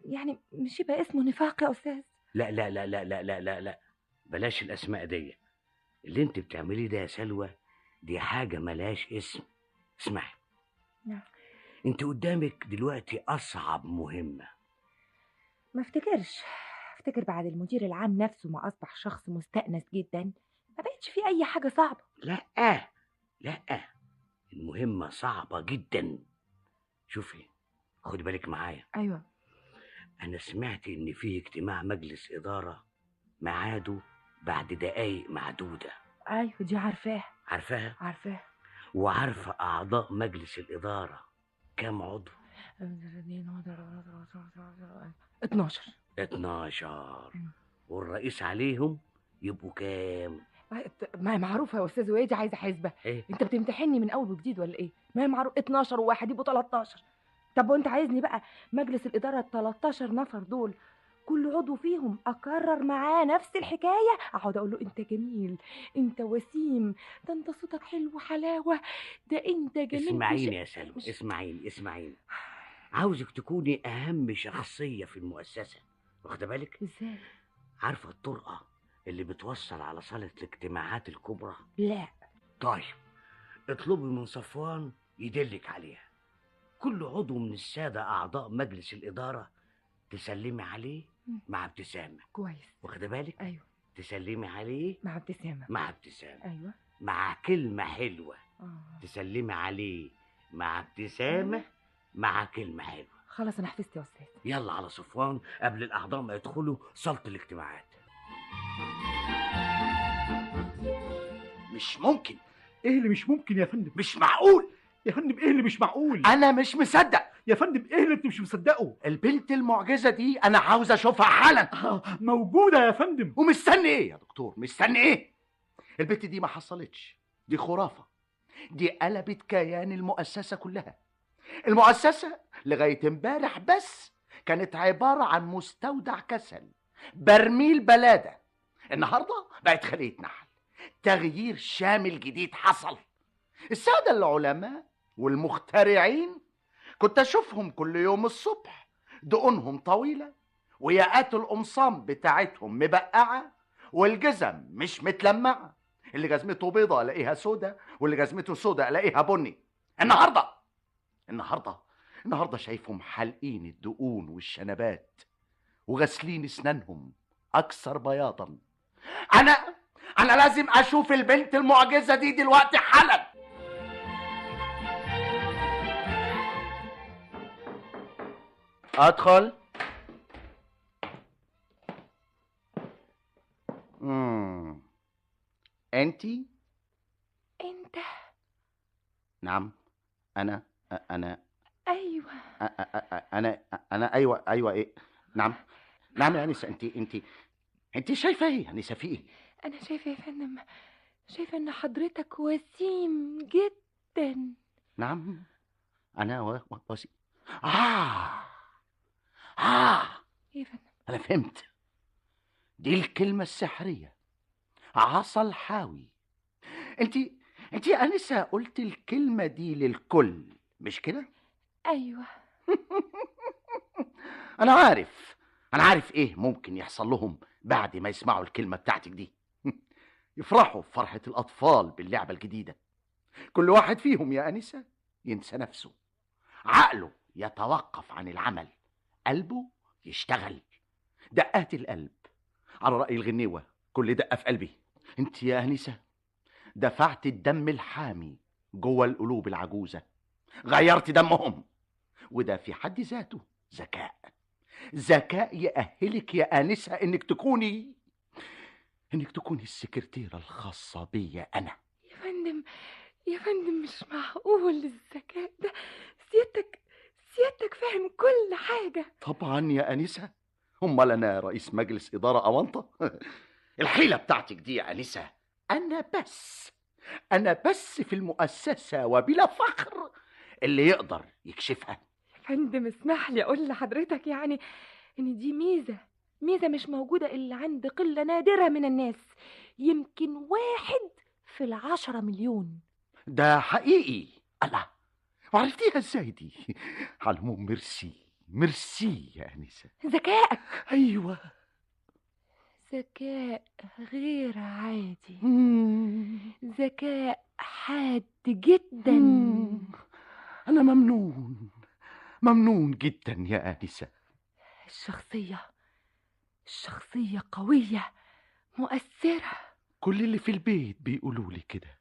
يعني مش يبقى اسمه نفاق يا أستاذ؟ لا لا لا لا لا لا لا لا، بلاش الاسماء دي. اللي انت بتعمليه ده يا سلوى دي حاجة ملهاش اسم. اسمعي، نعم. انت قدامك دلوقتي اصعب مهمة. ما افتكر بعد المدير العام نفسه ما أصبح شخص مستأنس جدا ما بقتش في اي حاجه صعبه. لا لا، المهمة صعبة جدا. شوفي، خدي بالك معايا. ايوه. أنا سمعت إن فيه اجتماع مجلس إدارة ميعاده بعد دقايق معدودة. ايوه دي عارفاها. عارفاها؟ عارفاها. وعارفة أعضاء مجلس الإدارة كام عضو؟ 12. 12. والرئيس عليهم يبقوا كام؟ ما هي معروفه يا استاذ وادي، عايزه حسبه. إيه؟ انت بتمتحني من اول وجديد ولا ايه؟ ما هي معروف 12 وواحد يبقوا 13. طب وانت عايزني بقى مجلس الاداره ال 13 نفر دول كل عضو فيهم اكرر معاه نفس الحكايه، اقعد اقول له انت جميل، انت وسيم، ده انت صوتك حلو حلاوه، ده انت جميل. اسمعيني يا سلمى، اسمعيني. عاوزك تكوني أهم شخصية في المؤسسة، واخدة بالك؟ ازاي؟ عارفة الطرقة اللي بتوصل على صالة الاجتماعات الكبرى؟ لا. طيب، اطلبي من صفوان يدلك عليها. كل عضو من السادة أعضاء مجلس الإدارة تسلمي عليه مع ابتسامة. كويس. واخدة بالك؟ ايوه. تسلمي عليه مع ابتسامه. مع ابتسامة. ايوه. مع كلمة حلوة. تسلمي عليه مع ابتسامة مع كلمة حلوة. خلاص انا حفظت يا استاذ. يلا على صفوان قبل الأعضاء ما يدخلوا صالة الاجتماعات. مش ممكن. ايه اللي مش ممكن يا فندم؟ مش معقول يا فندم، ايه اللي مش معقول؟ انا مش مصدق. يا فندم، ايه اللي انت مش مصدقه؟ البنت المعجزه دي انا عاوز اشوفها حالا. موجوده يا فندم. ومستني ايه يا دكتور؟ مستني ايه؟ البنت دي ما حصلتش، دي خرافه، دي قلبت كيان المؤسسه كلها. المؤسسه لغايه امبارح بس كانت عباره عن مستودع كسل، برميل بلاده. النهارده بقت خليه نحل. تغيير شامل جديد حصل. الساده العلماء والمخترعين كنت اشوفهم كل يوم الصبح، دقونهم طويله وياقات القمصان بتاعتهم مبقعه والجزم مش متلمعه. اللي جزمته بيضه الاقيها سودا، واللي جزمته سودا الاقيها بني. النهارده شايفهم حالقين الدقون والشنبات وغاسلين اسنانهم اكثر بياضا. انا لازم اشوف البنت المعجزه دي دلوقتي حالا. ادخل. انتي؟ انت؟ نعم انا. ايوه. انا ايوه ايه؟ نعم يا انسه. انت شايفه ايه يا انسه؟ في ايه؟ انا شايفه يا فندم، شايفه ان حضرتك وسيم جدا. نعم انا وسيم. ايه يا فندم؟ انا فهمت. دي الكلمه السحريه، عصا الحاوي. انت يا انسه قلت الكلمه دي للكل، مش كده؟ ايوه. انا عارف ايه ممكن يحصل لهم بعد ما يسمعوا الكلمه بتاعتك دي. يفرحوا بفرحه الاطفال باللعبه الجديده. كل واحد فيهم يا انسه ينسى نفسه، عقله يتوقف عن العمل، قلبه يشتغل. دقات القلب على راي الغنيوه، كل دقه في قلبي. انت يا انسه دفعت الدم الحامي جوه القلوب العجوزه، غيرت دمهم، وده في حد ذاته ذكاء يأهلك يا آنسة انك تكوني السكرتيرة الخاصة بيا انا. يا فندم مش معقول الذكاء ده. سيادتك فاهم كل حاجة. طبعا يا آنسة، امال انا رئيس مجلس إدارة أونطة؟ الحيلة بتاعتك دي يا آنسة انا بس في المؤسسة وبلا فخر اللي يقدر يكشفها. يا فندم اسمح لي اقول لحضرتك يعني ان دي ميزة مش موجودة الا عند قلة نادرة من الناس، يمكن 1 في 10 مليون. ده حقيقي. الله، وعرفتيها ازاي دي؟ على العموم ميرسي يا انسه. ذكائك. ايوه، ذكاء غير عادي. ذكاء حاد جدا. انا ممنون جدا يا انسه. الشخصية قوية مؤثرة. كل اللي في البيت بيقولوا لي كده.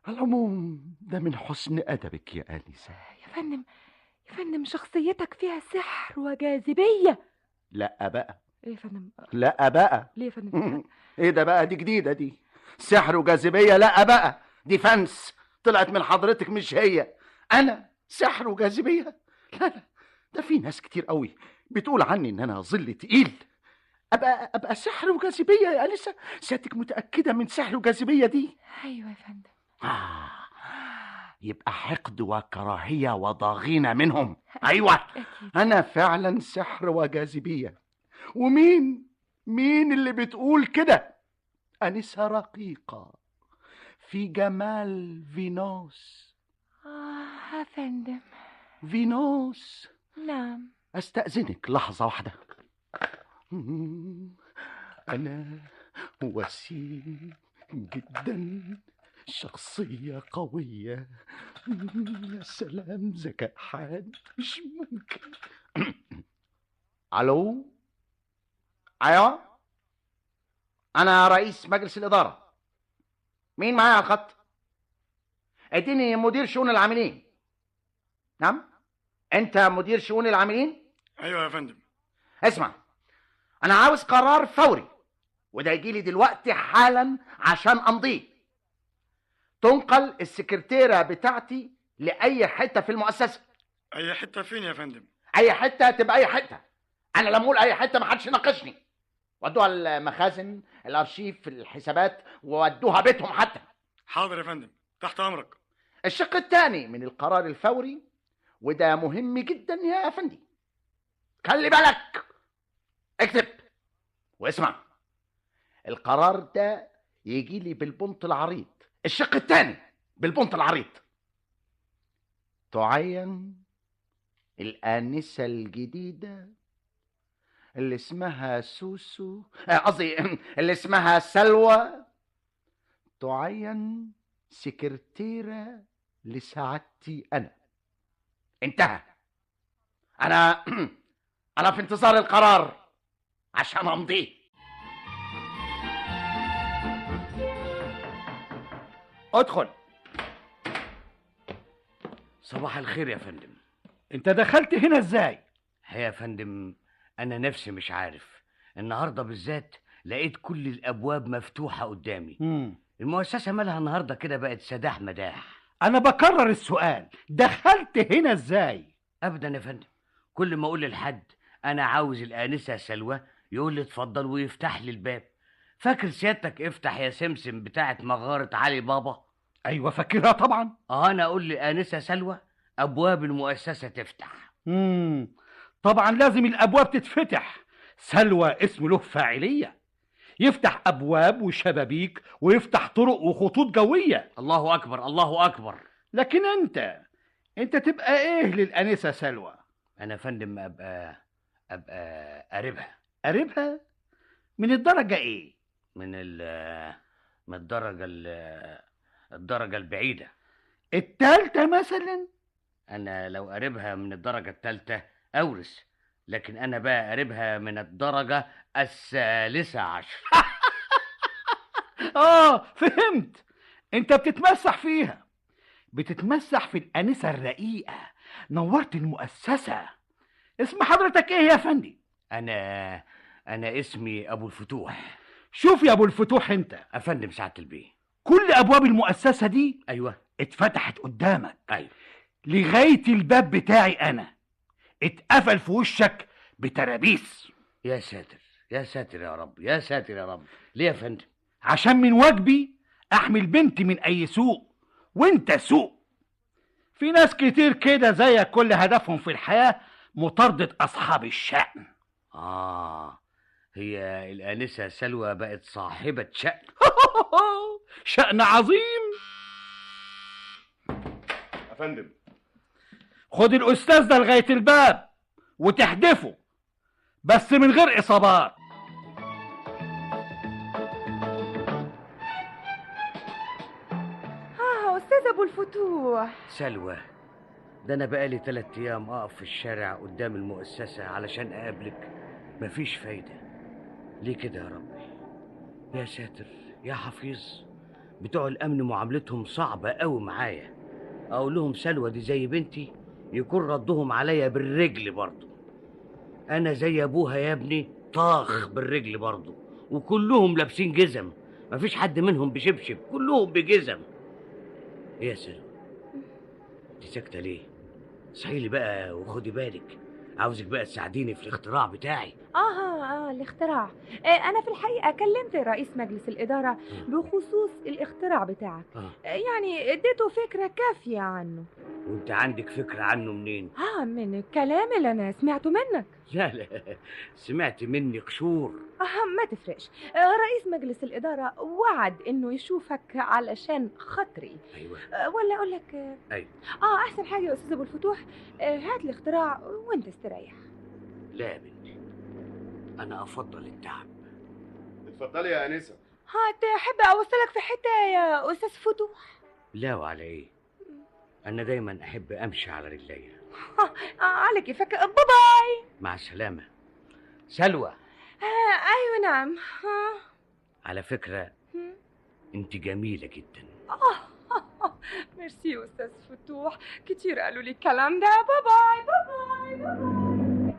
على العموم ده من حسن أدبك يا آنسة. يا فندم شخصيتك فيها سحر وجاذبية. لا بقى. ايه يا فندم؟ لا بقى. ليه يا فندم؟ ايه ده بقى؟ دي جديدة دي، سحر وجاذبية. لا بقى، دي فانس طلعت من حضرتك مش هي. أنا سحر وجاذبية؟ لا، ده في ناس كتير قوي بتقول عني إن أنا ظل تقيل. أبقى سحر وجاذبية يا أنسة؟ سيادتك متأكدة من سحر وجاذبية دي؟ ايوه يا فندم. يبقى حقد وكراهية وضغينة منهم. أيوة، أنا فعلا سحر وجاذبية. مين اللي بتقول كده؟ أنسة رقيقة في جمال فينوس. يا فندم. فينوس. نعم. أستأذنك لحظة واحدة. أنا وسيم جدا، شخصية قوية، يا سلام، ذكاء حاد مش ممكن. ألو؟ أيوة، أنا رئيس مجلس الإدارة. مين معايا على الخط؟ اديني مدير شؤون العاملين. نعم، أنت مدير شؤون العاملين؟ ايوه يا فندم. اسمع، أنا عاوز قرار فوري، وده يجيلي دلوقتي حالا عشان أمضيه. تنقل السكرتيرة بتاعتي لأي حتة في المؤسسة. اي حته فين يا فندم؟ أي حتة تبقى أي حتة. أنا لما أقول أي حتة محدش يناقشني. ودوها المخازن، الأرشيف، الحسابات، وودوها بيتهم حتى. حاضر يا فندم، تحت امرك. الشق الثاني من القرار الفوري، وده مهم جدا يا أفندي، خلي بالك، اكتب واسمع. القرار ده يجي لي بالبنط العريض. الشق الثاني بالبنط العريض. تعين الآنسة الجديدة اللي اسمها سوسو، قصدي اللي اسمها سلوى، تعين سكرتيرة لسعادتي أنا. انتهى. أنا في انتظار القرار عشان أمضيه. ادخل. صباح الخير يا فندم. انت دخلت هنا ازاي؟ يا فندم انا نفسي مش عارف، النهارده بالذات لقيت كل الابواب مفتوحه قدامي. المؤسسه مالها النهارده كده بقت سداح مداح. انا بكرر السؤال، دخلت هنا ازاي؟ ابدا يا فندم، كل ما اقول لحد انا عاوز الانسه سلوى يقول لي اتفضل ويفتح لي الباب. فاكر سيادتك افتح يا سمسم بتاعه مغاره علي بابا؟ ايوه فاكرها طبعا. انا اقول لانسه سلوى ابواب المؤسسه تفتح. طبعا لازم الابواب تتفتح. سلوى اسم له فاعليه، يفتح ابواب وشبابيك ويفتح طرق وخطوط جويه. الله اكبر، الله اكبر. لكن انت تبقى ايه للانسه سلوى؟ انا يا فندم ابقى قريبها. قريبها من الدرجه ايه؟ من الدرجه البعيده. التالتة مثلا؟ انا لو قريبها من الدرجه الثالثه اورث، لكن انا بقى قريبها من الدرجه الثالثه عشر. فهمت. انت بتتمسح فيها، بتتمسح في الانسه الرقيقه. نورت المؤسسه. اسم حضرتك ايه يا فندي؟ انا اسمي ابو الفتوح. شوف يا ابو الفتوح، انت افندم سعاده البيه، كل ابواب المؤسسه دي ايوه اتفتحت قدامك. ايوه، لغايه الباب بتاعي انا اتقفل في وشك بترابيس. يا ساتر يا ساتر يا رب، يا ساتر يا رب. ليه يا فندم؟ عشان من واجبي احمل بنتي من اي سوء، وانت سوء. في ناس كتير كده زيك كل هدفهم في الحياه مطاردة اصحاب الشأن. هي الانسه سلوى بقت صاحبه شأن. شأن عظيم. يا فندم، خد الاستاذ ده لغايه الباب وتحدفه، بس من غير اصابات. استاذ ابو الفتوح. سلوى، ده انا بقالي 3 ايام اقف في الشارع قدام المؤسسه علشان اقابلك، مفيش فايده. ليه كده يا ربي؟ يا ساتر يا حفيظ، بتوع الامن معاملتهم صعبه قوي معايا. اقول لهم سلوى دي زي بنتي، يكون ردهم عليا بالرجل برضه. انا زي ابوها يا ابني، طاخ بالرجل برضه. وكلهم لابسين جزم، مفيش حد منهم بشبشب، كلهم بجزم. ايه يا سلوى، انت ساكته ليه؟ صحي لي بقى وخدي بالك، عاوزك بقى تساعديني في الاختراع بتاعي. الاختراع. انا في الحقيقه كلمت رئيس مجلس الاداره بخصوص الاختراع بتاعك. يعني اديته فكره كافيه عنه. وانت عندك فكره عنه منين؟ من الكلام اللي انا سمعته منك. لا، سمعت مني قشور. ما تفرقش. رئيس مجلس الاداره وعد انه يشوفك علشان خاطري. ايوه. ولا اقول لك. ايوه. احسن حاجه يا استاذ ابو الفتوح، هات الاختراع وانت استريح. لا يا بنتي، انا افضل التعب. اتفضلي يا انسه. تحب اوصلك في حته يا استاذ فتوح؟ لا، وعلى ايه؟ انا دايما احب امشي على رجليا. على كيفك. باي. مع السلامه سلوى. ايوه نعم. على فكره انت جميله جدا. ميرسي يا استاذ فتوح، كتير قالوا لي الكلام ده. باي باي باي باي.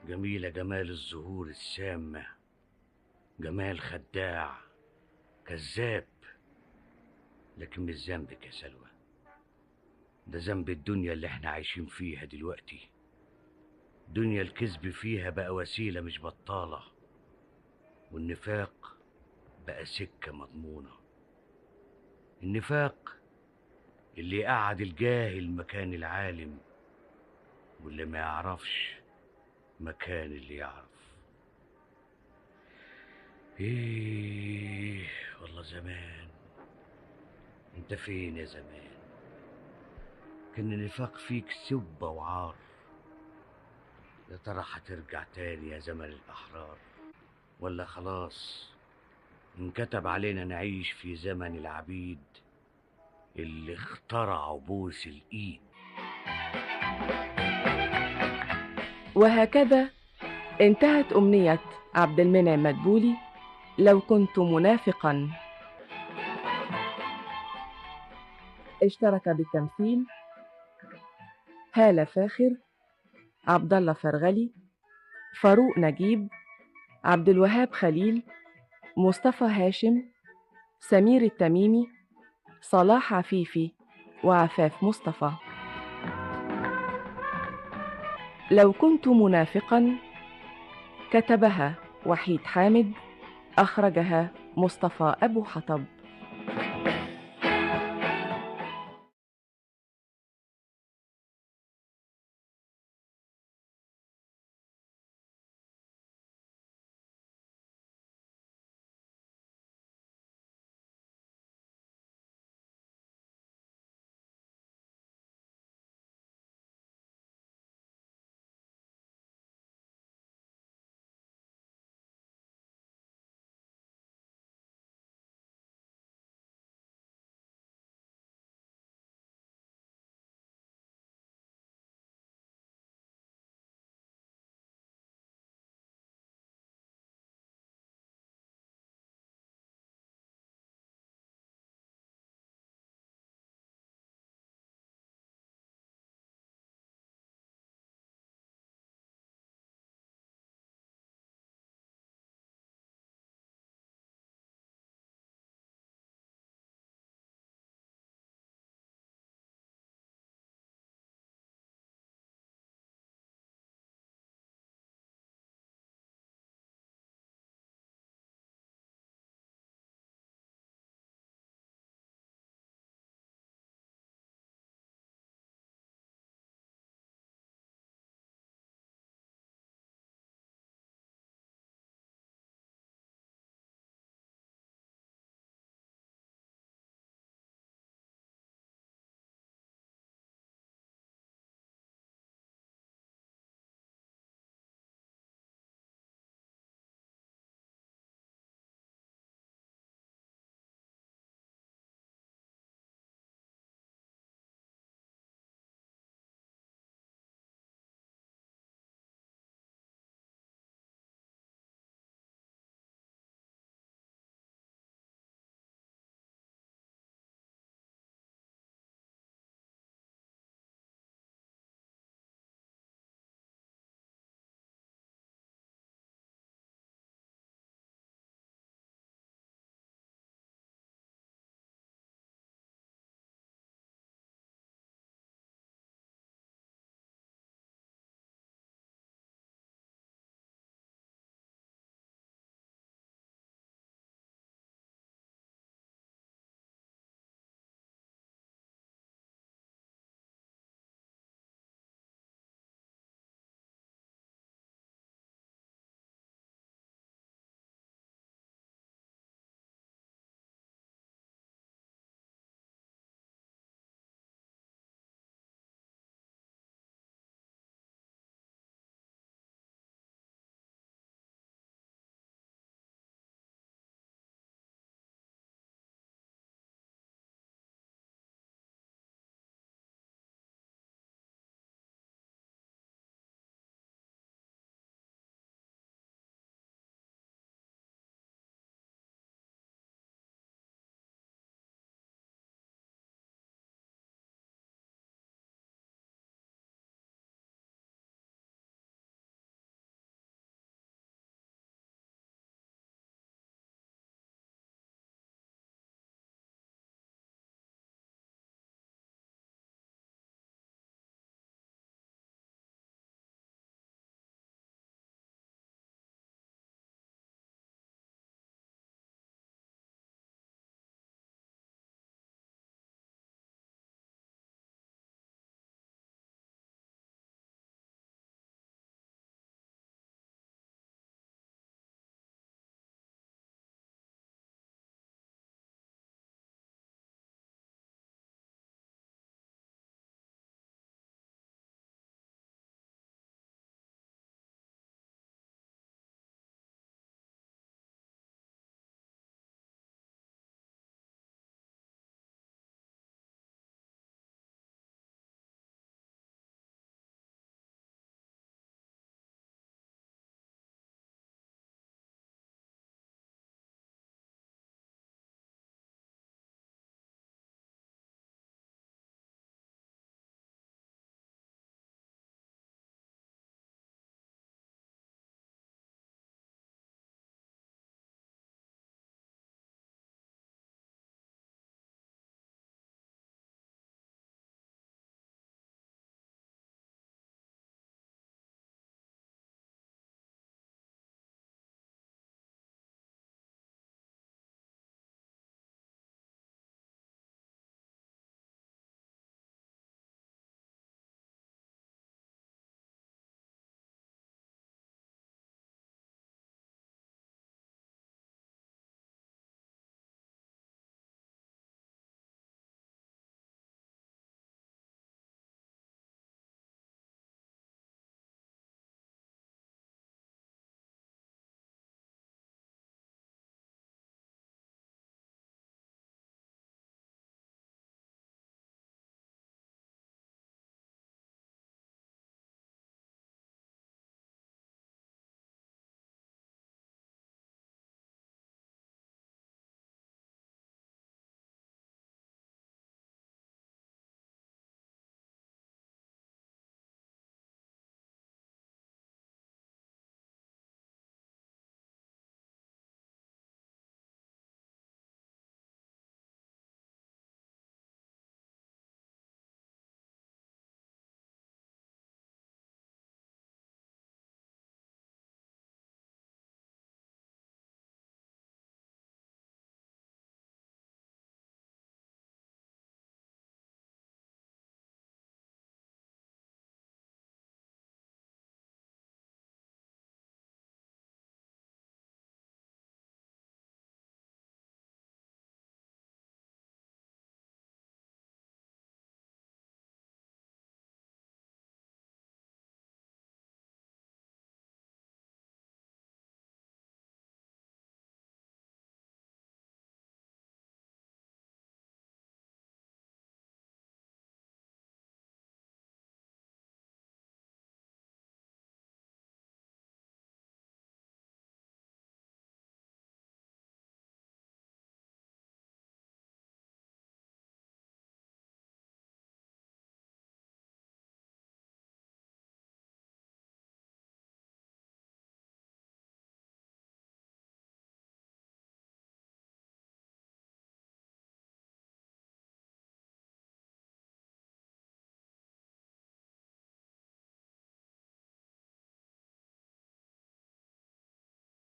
جميلة جمال الزهور السامة، جمال خداع كذاب. لكن مش ذنبك يا سلوى، ده ذنب الدنيا اللي احنا عايشين فيها دلوقتي. دنيا الكذب فيها بقى وسيلة مش بطالة، والنفاق بقى سكة مضمونة. النفاق اللي قعد الجاهل مكان العالم، واللي ما يعرفش مكان اللي يعرف. ايه والله زمان، انت فين يا زمان؟ كان النفاق فيك سبة وعار. يا ترى هترجع تاني يا زمن الأحرار، ولا خلاص انكتب علينا نعيش في زمن العبيد اللي اخترعوا بوس الإيد؟ وهكذا انتهت أمنية عبد المنعم مدبولي لو كنت منافقا. اشترك بالتمثيل هالة فاخر، عبد الله فرغلي، فاروق نجيب، عبد الوهاب خليل، مصطفى هاشم، سمير التميمي، صلاح عفيفي، وعفاف مصطفى. لو كنت منافقا كتبها وحيد حامد، أخرجها مصطفى أبو حطب.